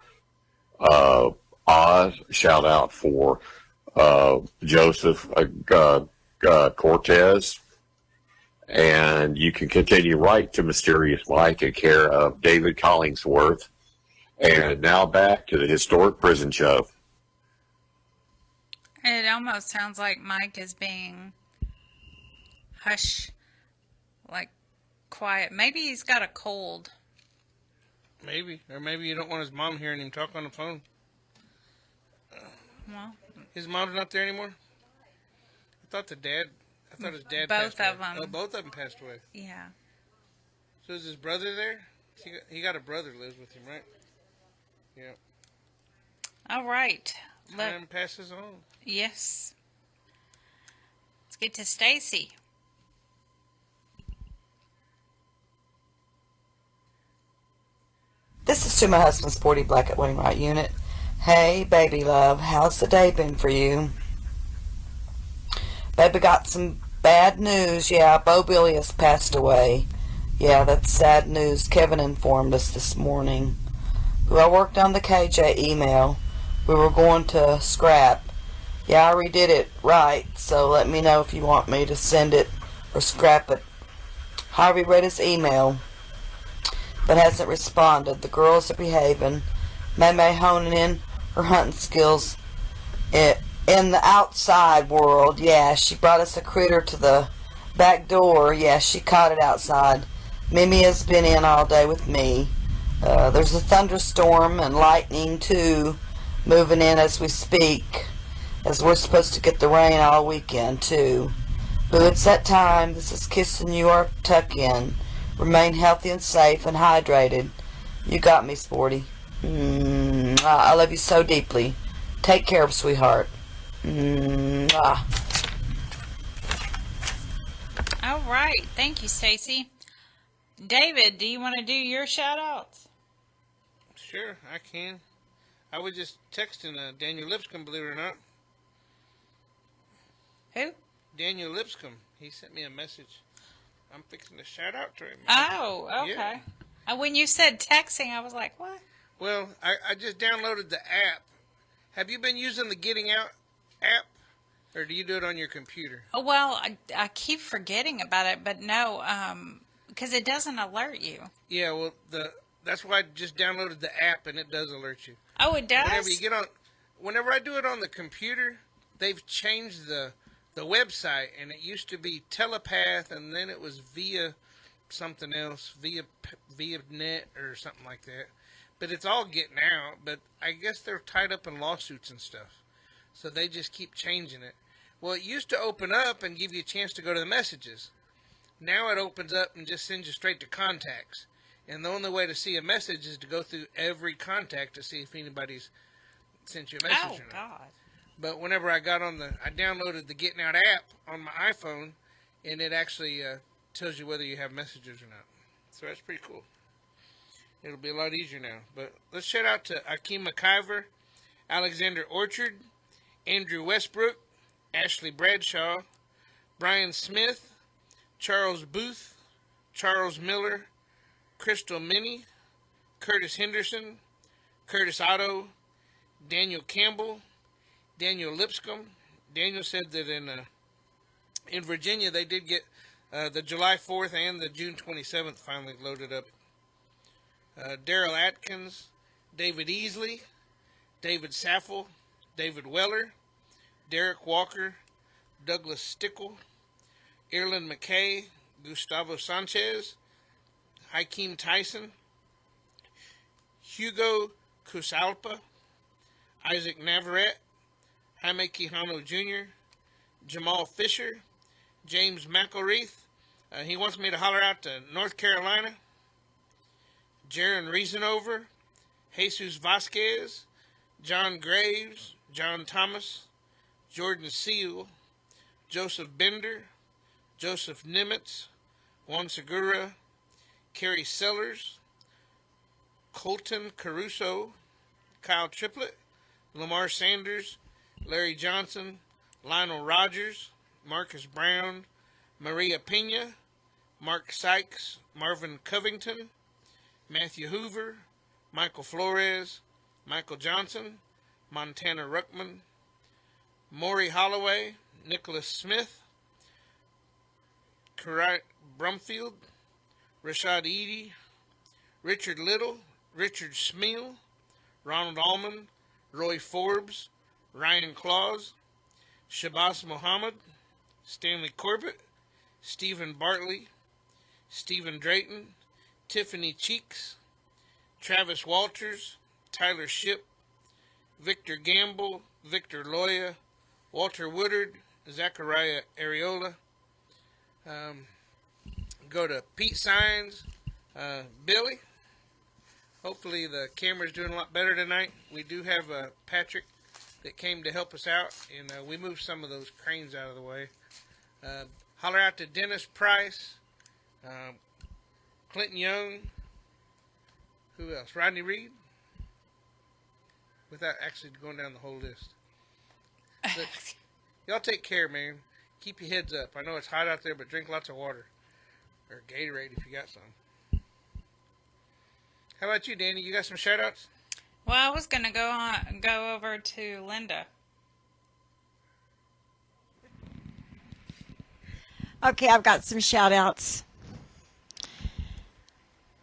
Oz, shout out for Joseph Cortez, and you can continue right to Mysterious Mike in care of David Collingsworth. And now back to the historic prison show. It almost sounds like Mike is being hush, like quiet. Maybe he's got a cold. Maybe. Or maybe you don't want his mom hearing him talk on the phone. Well, his mom's not there anymore? I thought his dad both passed away. of them. Oh, both of them passed away. Yeah. So is his brother there? He got a brother who lives with him, right? Yeah. All right. Time passes on. Yes. Let's get to Stacy. This is to my husband, Sporty Black at Wainwright Unit. Hey, baby love, how's the day been for you? Baby, got some bad news. Yeah, Bo Billy has passed away. Yeah, that's sad news. Kevin informed us this morning. I worked on the KJ email. We were going to scrap. Yeah, I redid it right, so let me know if you want me to send it or scrap it. Harvey read his email, but hasn't responded. The girls are behaving. May honing in her hunting skills in the outside world. Yeah, she brought us a critter to the back door. Yeah, she caught it outside. Mimi has been in all day with me. There's a thunderstorm and lightning too moving in as we speak, as we're supposed to get the rain all weekend too. Boo, it's that time. This is kissing you or tuck in. Remain healthy and safe and hydrated. You got me, Sporty. I love you so deeply. Take care, sweetheart. All right. Thank you, Stacy. David, do you want to do your shout-outs? Sure, I can. I was just texting Daniel Lipscomb, believe it or not. Who? Daniel Lipscomb. He sent me a message. I'm fixing to shout out to him. Oh, okay. Yeah. And when you said texting, I was like, what? Well, I just downloaded the app. Have you been using the Getting Out app? Or do you do it on your computer? Oh, well, I keep forgetting about it, but no, because it doesn't alert you. Yeah, well, that's why I just downloaded the app, and it does alert you. Oh, it does? Whenever I do it on the computer, they've changed the website, and it used to be Telepath, and then it was via something else, via net or something like that. But it's all Getting Out, but I guess they're tied up in lawsuits and stuff. So they just keep changing it. Well, it used to open up and give you a chance to go to the messages. Now it opens up and just sends you straight to contacts. And the only way to see a message is to go through every contact to see if anybody's sent you a message or not. God. But whenever I downloaded the Getting Out app on my iPhone, and it actually tells you whether you have messages or not. So that's pretty cool. It'll be a lot easier now. But let's shout out to Akeem McIver, Alexander Orchard, Andrew Westbrook, Ashley Bradshaw, Brian Smith, Charles Booth, Charles Miller, Crystal Minnie, Curtis Henderson, Curtis Otto, Daniel Campbell, Daniel Lipscomb. Daniel said that in Virginia they did get the July 4th and the June 27th finally loaded up. Daryl Atkins, David Easley, David Saffel, David Weller, Derek Walker, Douglas Stickle, Ireland McKay, Gustavo Sanchez, Hakeem Tyson, Hugo Cusalpa, Isaac Navarrete, Jaime Quijano Jr., Jamal Fisher, James McElreath. He wants me to holler out to North Carolina. Jaron Reasonover, Jesus Vasquez, John Graves, John Thomas, Jordan Seal, Joseph Bender, Joseph Nimitz, Juan Segura, Kerry Sellers, Colton Caruso, Kyle Triplett, Lamar Sanders, Larry Johnson, Lionel Rogers, Marcus Brown, Maria Pena, Mark Sykes, Marvin Covington, Matthew Hoover, Michael Flores, Michael Johnson, Montana Ruckman, Maury Holloway, Nicholas Smith, Karai Brumfield, Rashad Eady, Richard Little, Richard Smeal, Ronald Allman, Roy Forbes, Ryan Claus, Shabazz Muhammad, Stanley Corbett, Stephen Bartley, Stephen Drayton, Tiffany Cheeks, Travis Walters, Tyler Ship, Victor Gamble, Victor Loya, Walter Woodard, Zachariah Areola. Go to Pete Signs, Billy. Hopefully the camera's doing a lot better tonight. We do have Patrick that came to help us out, and we moved some of those cranes out of the way. Holler out to Dennis Price, Clinton Young, who else? Rodney Reed, without actually going down the whole list. But y'all take care, man. Keep your heads up. I know it's hot out there, but drink lots of water. Or Gatorade if you got some. How about you, Danny? You got some shout-outs? Well, I was going to go over to Linda. Okay, I've got some shout-outs.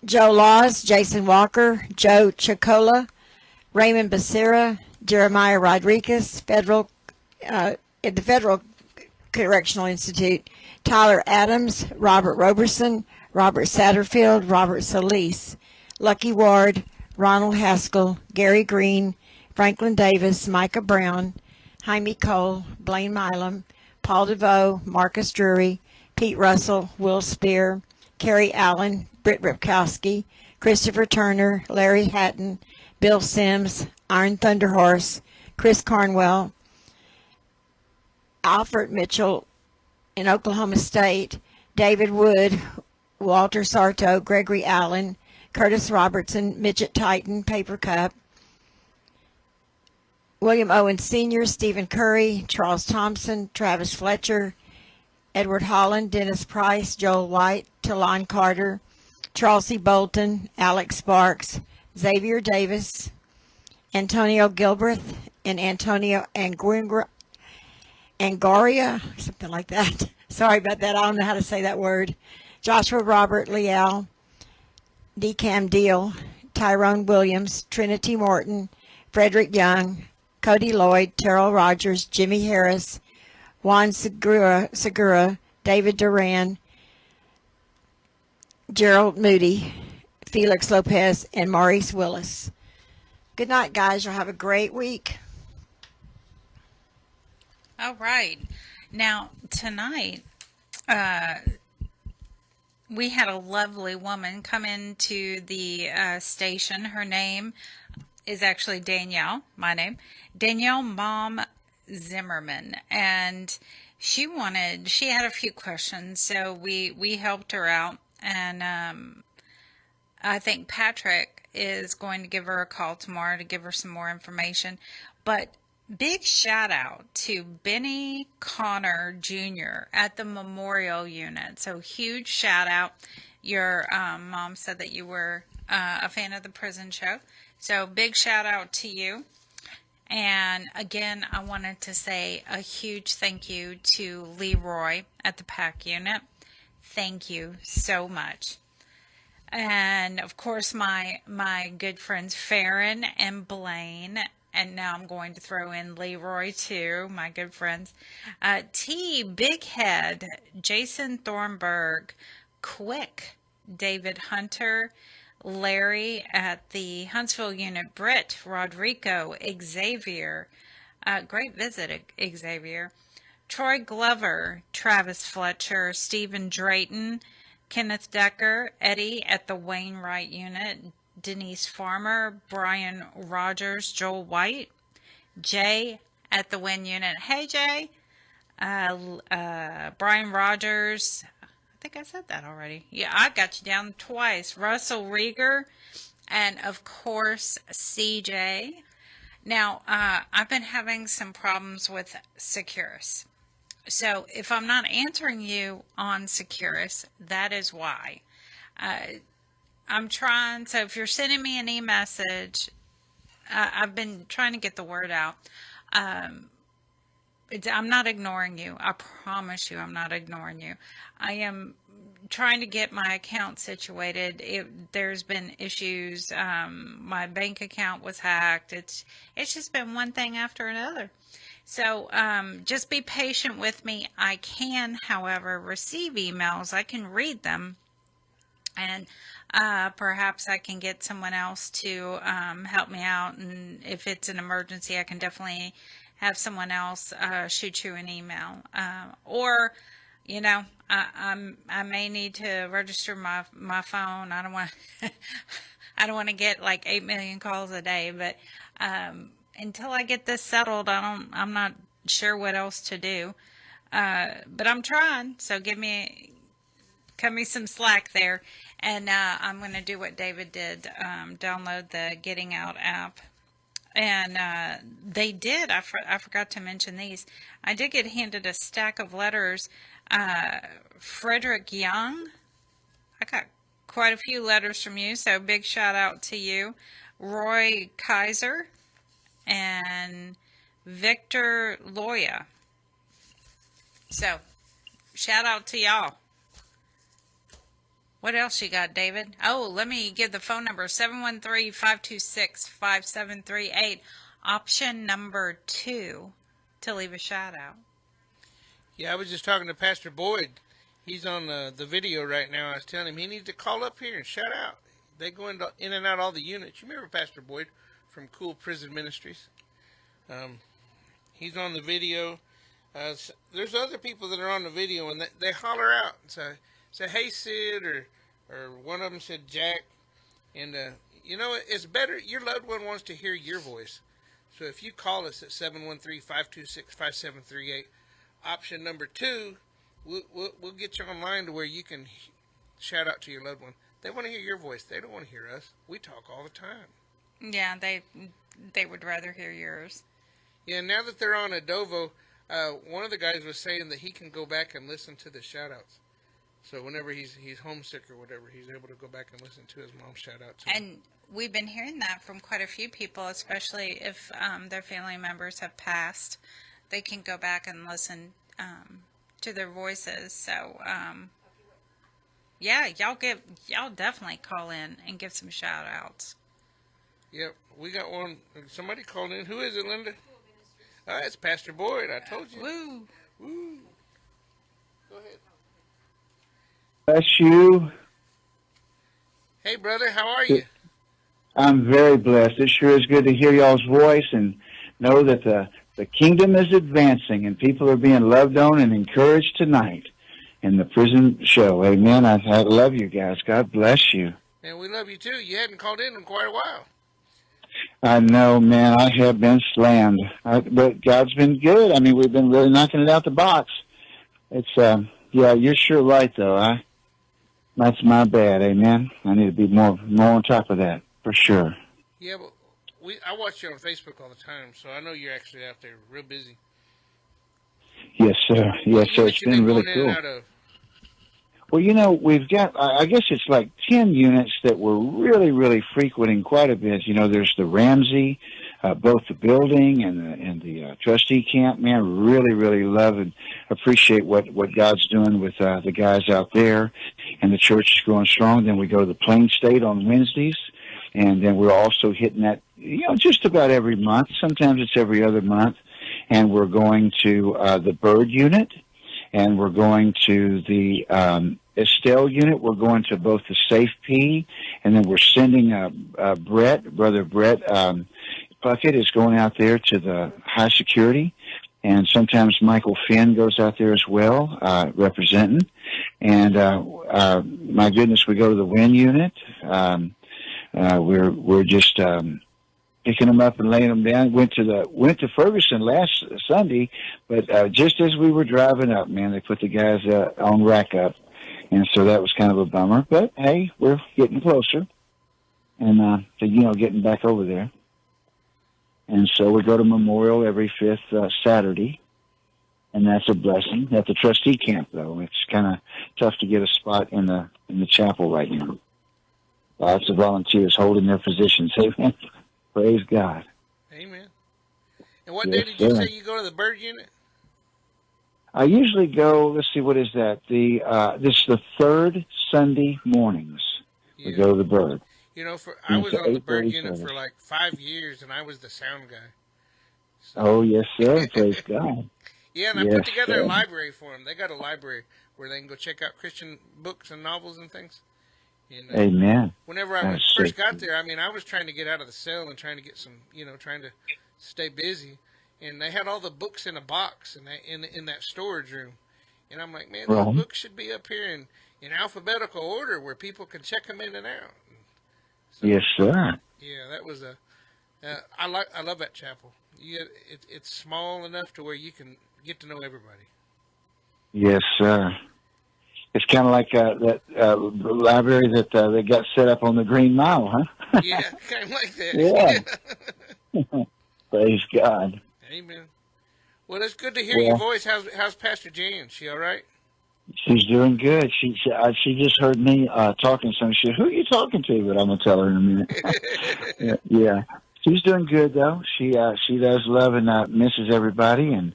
Joe Laws, Jason Walker, Joe Chicola, Raymond Becerra, Jeremiah Rodriguez, at the Federal Correctional Institute, Tyler Adams, Robert Roberson, Robert Satterfield, Robert Solis, Lucky Ward, Ronald Haskell, Gary Green, Franklin Davis, Micah Brown, Jaime Cole, Blaine Milam, Paul DeVoe, Marcus Drury, Pete Russell, Will Spear, Kerry Allen, Britt Ripkowski, Christopher Turner, Larry Hatton, Bill Sims, Iron Thunder Horse, Chris Cornwell, Alfred Mitchell in Oklahoma State, David Wood, Walter Sarto, Gregory Allen, Curtis Robertson, Midget Titan, Paper Cup, William Owen Sr., Stephen Curry, Charles Thompson, Travis Fletcher, Edward Holland, Dennis Price, Joel White, Talon Carter, Charles E. Bolton, Alex Sparks, Xavier Davis, Antonio Gilbreth, and Antonio Angoria, something like that. Sorry about that. I don't know how to say that word. Joshua Robert Leal, Decam Deal, Tyrone Williams, Trinity Morton, Frederick Young, Cody Lloyd, Terrell Rogers, Jimmy Harris, Juan Segura, David Duran, Gerald Moody, Felix Lopez, and Maurice Willis. Good night, guys. You'll have a great week. All right. Now, tonight, we had a lovely woman come into the station. Her name is actually Danielle, my name. Danielle Mom Zimmerman. And she had a few questions, so we helped her out. And I think Patrick is going to give her a call tomorrow to give her some more information. But big shout out to Benny Connor Jr. at the Memorial Unit. So huge shout out. Your mom said that you were a fan of the prison show. So big shout out to you. And again, I wanted to say a huge thank you to Leroy at the PAC Unit. Thank you so much. And of course, my good friends Farron and Blaine. And now I'm going to throw in Leroy too, my good friends. T, Big Head, Jason Thornburg, Quick, David Hunter, Larry at the Huntsville Unit, Britt, Rodrigo, Xavier, great visit, Xavier, Troy Glover, Travis Fletcher, Stephen Drayton, Kenneth Decker, Eddie at the Wainwright Unit, Denise Farmer, Brian Rogers, Joel White, Jay at the Win Unit. Hey, Jay. Brian Rogers. I think I said that already. Yeah, I got you down twice. Russell Rieger, and of course, CJ. Now, I've been having some problems with Securus. So if I'm not answering you on Securus, that is why. I'm trying. So if you're sending me an e-message, I've been trying to get the word out. I'm not ignoring you. I promise you I'm not ignoring you. I am trying to get my account situated. There's been issues. My bank account was hacked. It's just been one thing after another. So just be patient with me. I can, however, receive emails. I can read them. And perhaps I can get someone else to help me out. And if it's an emergency, I can definitely have someone else shoot you an email. Or, you know, I may need to register my phone. I don't want I don't want to get like 8 million calls a day, but until I get this settled, I'm not sure what else to do. But I'm trying. So cut me some slack there. And I'm going to do what David did, download the Getting Out app. And they did. I forgot to mention these. I did get handed a stack of letters. Frederick Young, I got quite a few letters from you, so big shout out to you. Roy Kaiser and Victor Loya. So, shout out to y'all. What else you got, David? Oh, let me give the phone number, 713-526-5738. Option number 2 to leave a shout out. Yeah, I was just talking to Pastor Boyd. He's on the video right now. I was telling him he needs to call up here and shout out. They go in and out all the units. You remember Pastor Boyd from Cool Prison Ministries? He's on the video. There's other people that are on the video, and they holler out and say, hey, Sid, or one of them said Jack. And, you know, it's better. Your loved one wants to hear your voice. So if you call us at 713-526-5738, option number 2, we'll get you online to where you can shout out to your loved one. They want to hear your voice. They don't want to hear us. We talk all the time. Yeah, they would rather hear yours. Yeah, now that they're on Edovo, one of the guys was saying that he can go back and listen to the shout-outs. So whenever he's homesick or whatever, he's able to go back and listen to his mom's shout-out to him. And we've been hearing that from quite a few people, especially if their family members have passed. They can go back and listen to their voices. So, yeah, y'all definitely call in and give some shout-outs. Yep, we got one. Somebody called in. Who is it, Linda? It's Pastor Boyd. I told you. Woo. Woo. Go ahead. Bless you. Hey, brother, how are you? I'm very blessed. It sure is good to hear y'all's voice and know that the kingdom is advancing and people are being loved on and encouraged tonight in the prison show. Amen. I love you guys. God bless you. And we love you, too. You hadn't called in quite a while. I know, man. I have been slammed. But God's been good. I mean, we've been really knocking it out the box. It's, yeah, you're sure right, though. That's my bad, amen. I need to be more on top of that, for sure. Yeah, but I watch you on Facebook all the time, so I know you're actually out there real busy. Yes, sir. Yes, sir. It's been really cool. Well, you know, we've got, I guess it's like 10 units that we're really, really frequenting quite a bit. You know, there's the Ramsey, both the building and the trustee camp. Man, really, really love and appreciate what God's doing with the guys out there. And the church is growing strong. Then we go to the Plain State on Wednesdays. And then we're also hitting that, you know, just about every month. Sometimes it's every other month. And we're going to the Bird unit. And we're going to the Estelle unit. We're going to both the Safe P, and then we're sending Brother Brett Puckett is going out there to the high security, and sometimes Michael Finn goes out there as well, representing. And my goodness, we go to the WIN unit. We're just picking them up and laying them down. Went to Ferguson last Sunday, but just as we were driving up, man, they put the guys on rack up, and so that was kind of a bummer. But hey, we're getting closer, and getting back over there. And so we go to Memorial every fifth Saturday, and that's a blessing. At the trustee camp, though, it's kind of tough to get a spot in the chapel right now. Lots of volunteers holding their positions. Amen. Praise God. Amen. And what Yes, day did you sir. say you go to the bird unit? I usually go. Let's see, what is that? This is the third Sunday mornings. We go to the bird. You know, I And was it's on the an bird 8:30 unit for service. like 5 years, and I was the sound guy. Oh yes, sir. Praise God. Yeah, and I Yes, put together sir. a library for them. They got a library where they can go check out Christian books and novels and things. And, Amen. whenever I That's so first got there, I mean, I was trying to get out of the cell and trying to get some, trying to stay busy. And they had all the books in a box in that storage room. And I'm like, man, these Right. books should be up here in alphabetical order where people can check them in and out. So, Yes, sir. yeah, that was I love that chapel. It's small enough to where you can get to know everybody. Yes, sir. It's kind of like that library that they got set up on the Green Mile, huh? Yeah, kind of like that. Yeah. Praise God. Amen. Well, it's good to hear your voice. How's Pastor Jan? She all right? She's doing good. She just heard me talking to some. She said, "Who are you talking to?" But I'm gonna tell her in a minute. Yeah, she's doing good though. She does love and misses everybody, and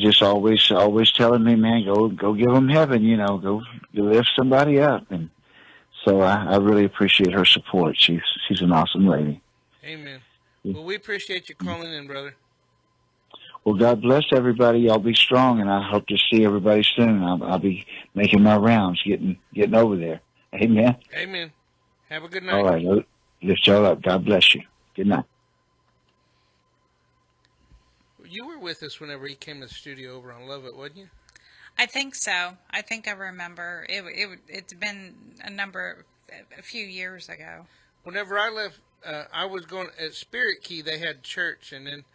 just always telling me, man, go give them heaven. Go lift somebody up. And so I really appreciate her support. She's an awesome lady. Amen. Well, we appreciate you calling in, brother. Well, God bless everybody. Y'all be strong, and I hope to see everybody soon. I'll be making my rounds, getting over there. Amen. Amen. Have a good night. All right. Lift y'all up. God bless you. Good night. You were with us whenever he came to the studio over on Love It, wasn't you? I think so. I think I remember. It's been a few years ago. Whenever I left, I was going at Spirit Key. They had church, and then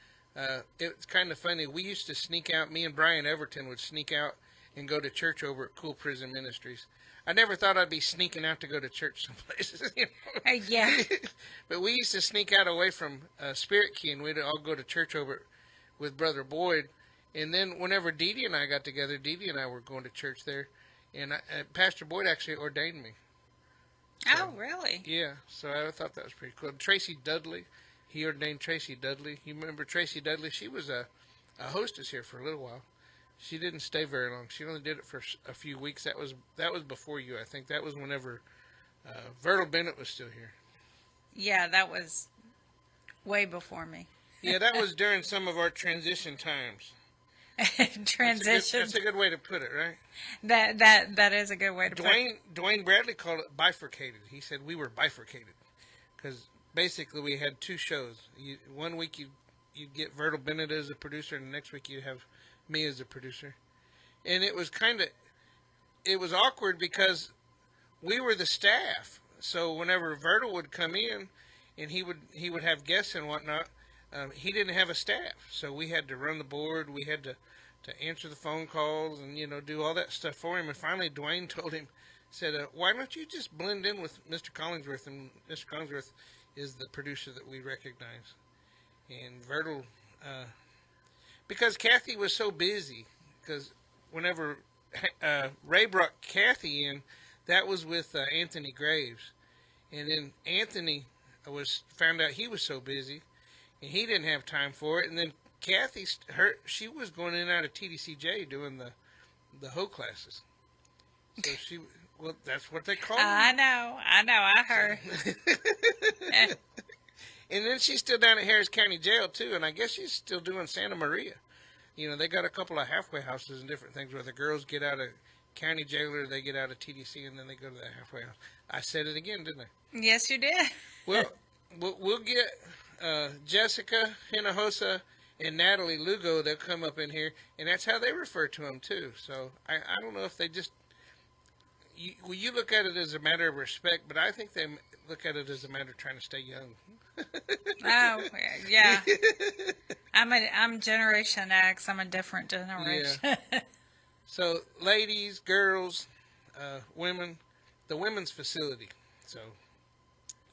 it's kind of funny. We used to sneak out. Me and Brian Everton would sneak out and go to church over at Cool Prison Ministries. I never thought I'd be sneaking out to go to church some places. Yeah. But we used to sneak out away from Spirit Key, and we'd all go to church over with Brother Boyd. And then whenever Dee Dee and I got together, Dee Dee and I were going to church there, and Pastor Boyd actually ordained me. So, oh, really? Yeah, so I thought that was pretty cool. Tracy Dudley, he ordained Tracy Dudley. You remember Tracy Dudley? She was a hostess here for a little while. She didn't stay very long. She only did it for a few weeks. That was before you, I think. That was whenever Vertle Bennett was still here. Yeah, that was way before me. Yeah, that was during some of our transition times. Transition. That's a good way to put it, right? That is a good way to put it. Dwayne Bradley called it bifurcated. He said we were bifurcated because basically we had two shows. One week you'd get Vertle Bennett as a producer, and the next week you'd have me as a producer. And it was awkward because we were the staff. So whenever Vertle would come in and he would have guests and whatnot, he didn't have a staff. So we had to run the board. We had to answer the phone calls and, do all that stuff for him. And finally Dwayne told him, said, why don't you just blend in with Mr. Collingsworth? And Mr. Collingsworth is the producer that we recognize. And Vertle, because Kathy was so busy, because whenever Ray brought Kathy in, that was with Anthony Graves. And then Anthony found out he was so busy, and he didn't have time for it. And then Kathy, she was going in and out of TDCJ doing the Ho classes. So that's what they call it. I know, I heard. And then she's still down at Harris County Jail, too, and I guess she's still doing Santa Maria. They got a couple of halfway houses and different things where the girls get out of county jail or they get out of TDC, and then they go to that halfway house. I said it again, didn't I? Yes, you did. Well, we'll get Jessica Hinojosa and Natalie Lugo. They'll come up in here, and that's how they refer to them, too. So I don't know if they just... You look at it as a matter of respect, but I think they look at it as a matter of trying to stay young. Oh, yeah. I'm Generation X. I'm a different generation. Yeah. So, ladies, girls, women, the women's facility. So,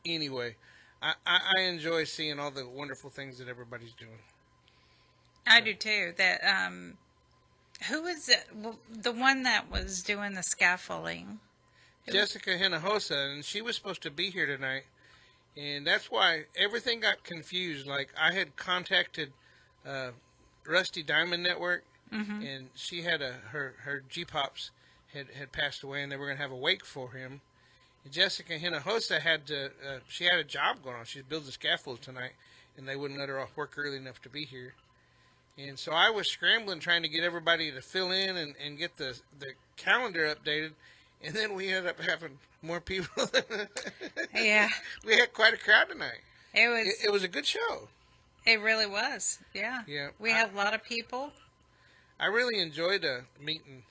anyway, I enjoy seeing all the wonderful things that everybody's doing. I do too. That Who is it? Well, the one that was doing the scaffolding. Jessica Hinojosa, and she was supposed to be here tonight. And that's why everything got confused. Like, I had contacted Rusty Diamond Network, and she had her G-Pops had passed away, and they were going to have a wake for him. And Jessica Hinojosa she had a job going on. She's building scaffolds tonight, and they wouldn't let her off work early enough to be here. And so I was scrambling trying to get everybody to fill in and get the calendar updated. And then we ended up having more people. Yeah. We had quite a crowd tonight. It was a good show. It really was. Yeah. Yeah. We had a lot of people. I really enjoyed meeting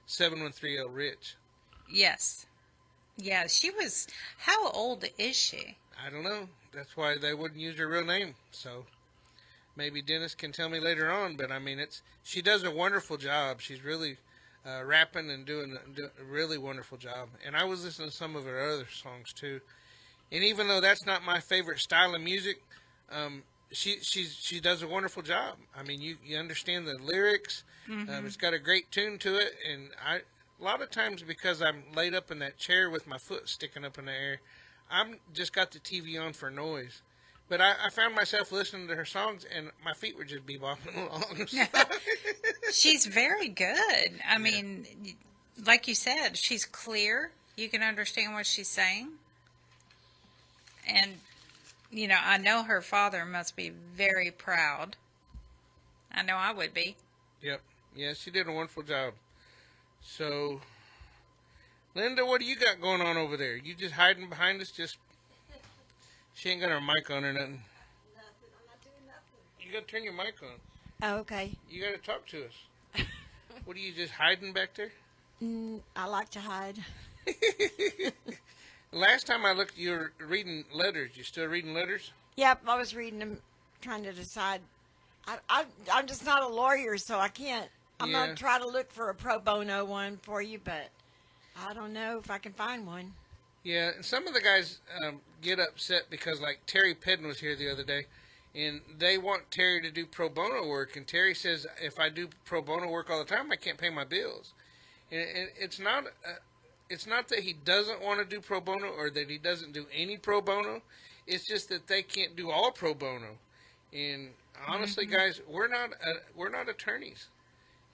713 LRICH. Yes. Yeah, she was. How old is she? I don't know. That's why they wouldn't use her real name. So maybe Dennis can tell me later on. But I mean, she does a wonderful job. She's really rapping and doing a really wonderful job. And I was listening to some of her other songs too. And even though that's not my favorite style of music, she does a wonderful job. I mean, you understand the lyrics. It's got a great tune to it, and a lot of times because I'm laid up in that chair with my foot sticking up in the air, I'm just got the TV on for noise. But I found myself listening to her songs, and my feet would just be bopping along. She's very good. I mean, like you said, she's clear. You can understand what she's saying. And, you know, I know her father must be very proud. I know I would be. Yep. Yeah, she did a wonderful job. So, Linda, what do you got going on over there? You just hiding behind us? She ain't got her mic on or nothing. Nothing. I'm not doing nothing. You got to turn your mic on. Oh, okay. You got to talk to us. What are you just hiding back there? I like to hide. Last time I looked, you were reading letters. You still reading letters? Yep, I was reading them, trying to decide. I'm just not a lawyer, so I can't. I'm going to try to look for a pro bono one for you, but I don't know if I can find one. Yeah, and some of the guys get upset because, like, Terry Pedden was here the other day, and they want Terry to do pro bono work, and Terry says, if I do pro bono work all the time, I can't pay my bills. And it's not that he doesn't want to do pro bono or that he doesn't do any pro bono. It's just that they can't do all pro bono. And honestly, guys, we're not attorneys.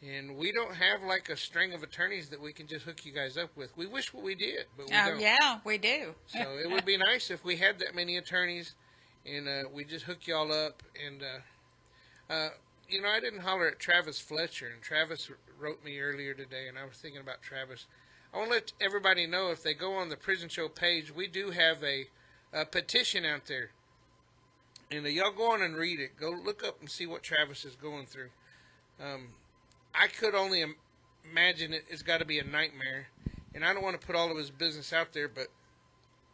And we don't have like a string of attorneys that we can just hook you guys up with. We wish we did, but we don't. Yeah, we do. So it would be nice if we had that many attorneys and we just hook y'all up. And, you know, I didn't holler at Travis Fletcher. And Travis wrote me earlier today, and I was thinking about Travis. I want to let everybody know, if they go on the Prison Show page, we do have a petition out there. And y'all go on and read it. Go look up and see what Travis is going through. I could only imagine it's got to be a nightmare. And I don't want to put all of his business out there, but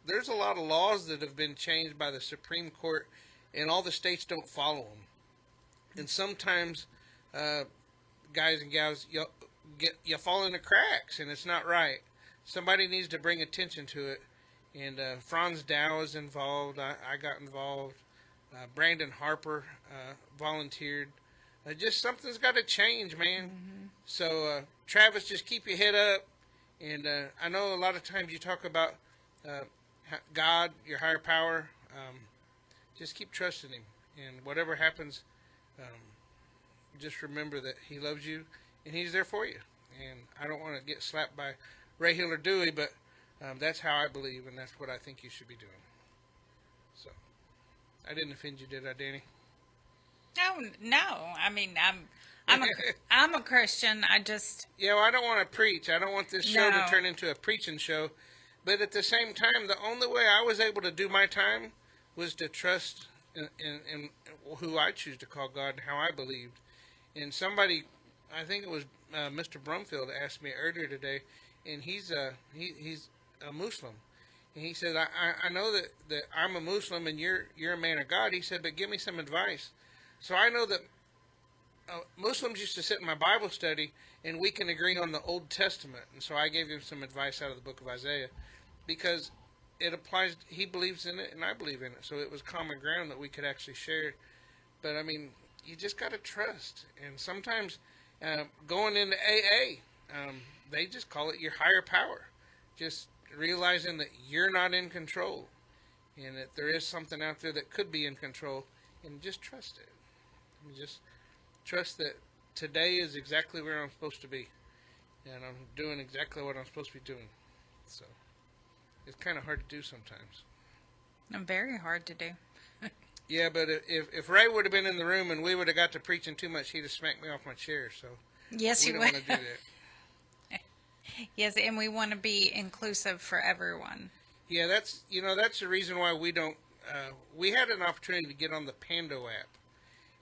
there's a lot of laws that have been changed by the Supreme Court, and all the states don't follow them. And sometimes, guys and gals, you fall in the cracks, and it's not right. Somebody needs to bring attention to it. And Franz Dow is involved. I got involved. Brandon Harper volunteered. Just something's got to change, man. So, Travis, just keep your head up. And I know a lot of times you talk about God, your higher power. Just keep trusting Him. And whatever happens, just remember that He loves you and He's there for you. And I don't want to get slapped by Ray Hill or Dewey, but that's how I believe, and that's what I think you should be doing. So, I didn't offend you, did I, Danny? No. I mean, I'm a Christian. I just well, I don't want to preach. I don't want this show to turn into a preaching show. But at the same time, the only way I was able to do my time was to trust in who I choose to call God and how I believed. And somebody, I think it was Mr. Brumfield, asked me earlier today, and he's a Muslim. And he said, I know that I'm a Muslim and you're a man of God. He said, but give me some advice. So I know that Muslims used to sit in my Bible study and we can agree on the Old Testament. And so I gave him some advice out of the book of Isaiah because it applies, he believes in it and I believe in it. So it was common ground that we could actually share. But I mean, you just got to trust. And sometimes going into AA, they just call it your higher power. Just realizing that you're not in control and that there is something out there that could be in control, and just trust it. Just trust that today is exactly where I'm supposed to be, and I'm doing exactly what I'm supposed to be doing. So it's kind of hard to do sometimes. Very hard to do. Yeah, but if Ray would have been in the room and we would have got to preaching too much, he'd have smacked me off my chair. So yes, we you don't would. want to do that. Yes, and we want to be inclusive for everyone. Yeah, that's the reason why we don't. We had an opportunity to get on the Pando app,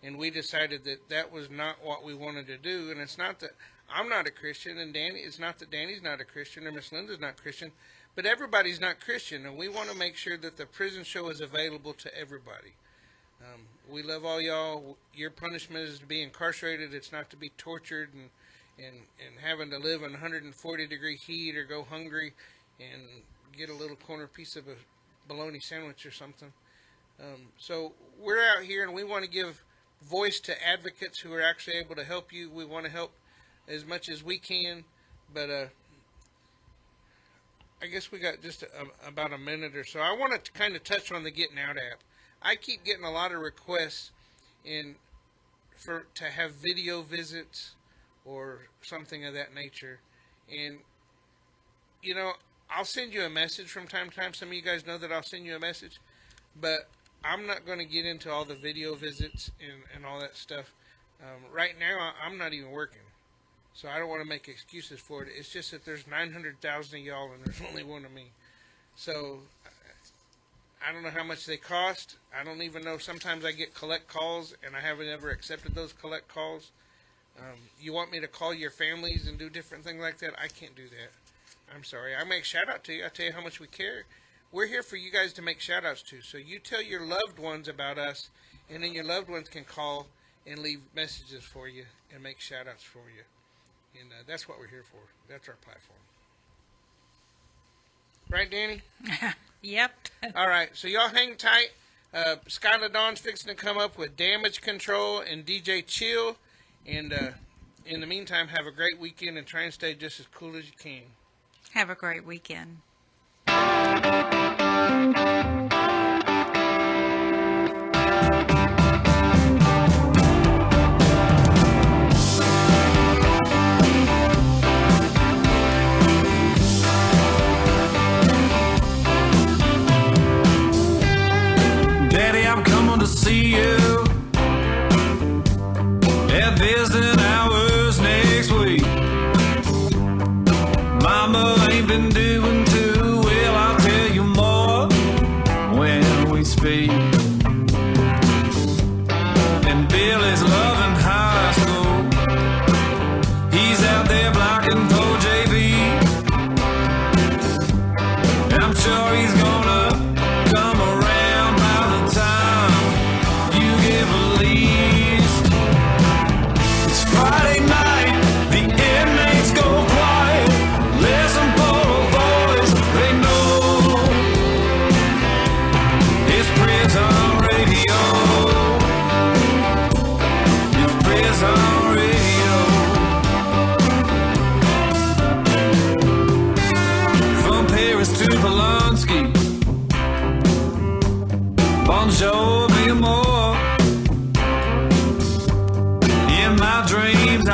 and we decided that that was not what we wanted to do. And it's not that I'm not a Christian, and it's not that Danny's not a Christian or Miss Linda's not Christian, but everybody's not Christian, and we want to make sure that the prison show is available to everybody. We love all y'all. Your punishment is to be incarcerated. It's not to be tortured and having to live in 140-degree heat or go hungry and get a little corner piece of a bologna sandwich or something. So we're out here, and we want to give voice to advocates who are actually able to help you. We want to help as much as we can, but I guess we got just about a minute or so. I want to kind of touch on the Getting Out app. I keep getting a lot of requests to have video visits or something of that nature. And, I'll send you a message from time to time. Some of you guys know that I'll send you a message. But I'm not going to get into all the video visits and all that stuff. Right now, I'm not even working. So I don't want to make excuses for it. It's just that there's 900,000 of y'all and there's only one of me. So I don't know how much they cost. I don't even know. Sometimes I get collect calls, and I haven't ever accepted those collect calls. You want me to call your families and do different things like that? I can't do that. I'm sorry. I make shout out to you. I tell you how much we care. We're here for you guys to make shout outs to. So you tell your loved ones about us, and then your loved ones can call and leave messages for you and make shout outs for you. And that's what we're here for. That's our platform. Right, Danny? Yep. All right, so y'all hang tight. Skylar Dawn's fixing to come up with Damage Control and DJ Chill. And in the meantime, have a great weekend and try and stay just as cool as you can. Have a great weekend. Daddy, I'm coming to see you at visiting hours next week. Mama ain't been doing too well, I'll tell you more when we speak. And Billy's loving high school. He's out there blocking for JV. And I'm sure he's gonna come around by the time you give a least. It's Friday night, the inmates go quiet. Listen for a voice they know. It's prison radio. It's prison radio. From Paris to Polanski. Bonjour, be more. In my dreams, I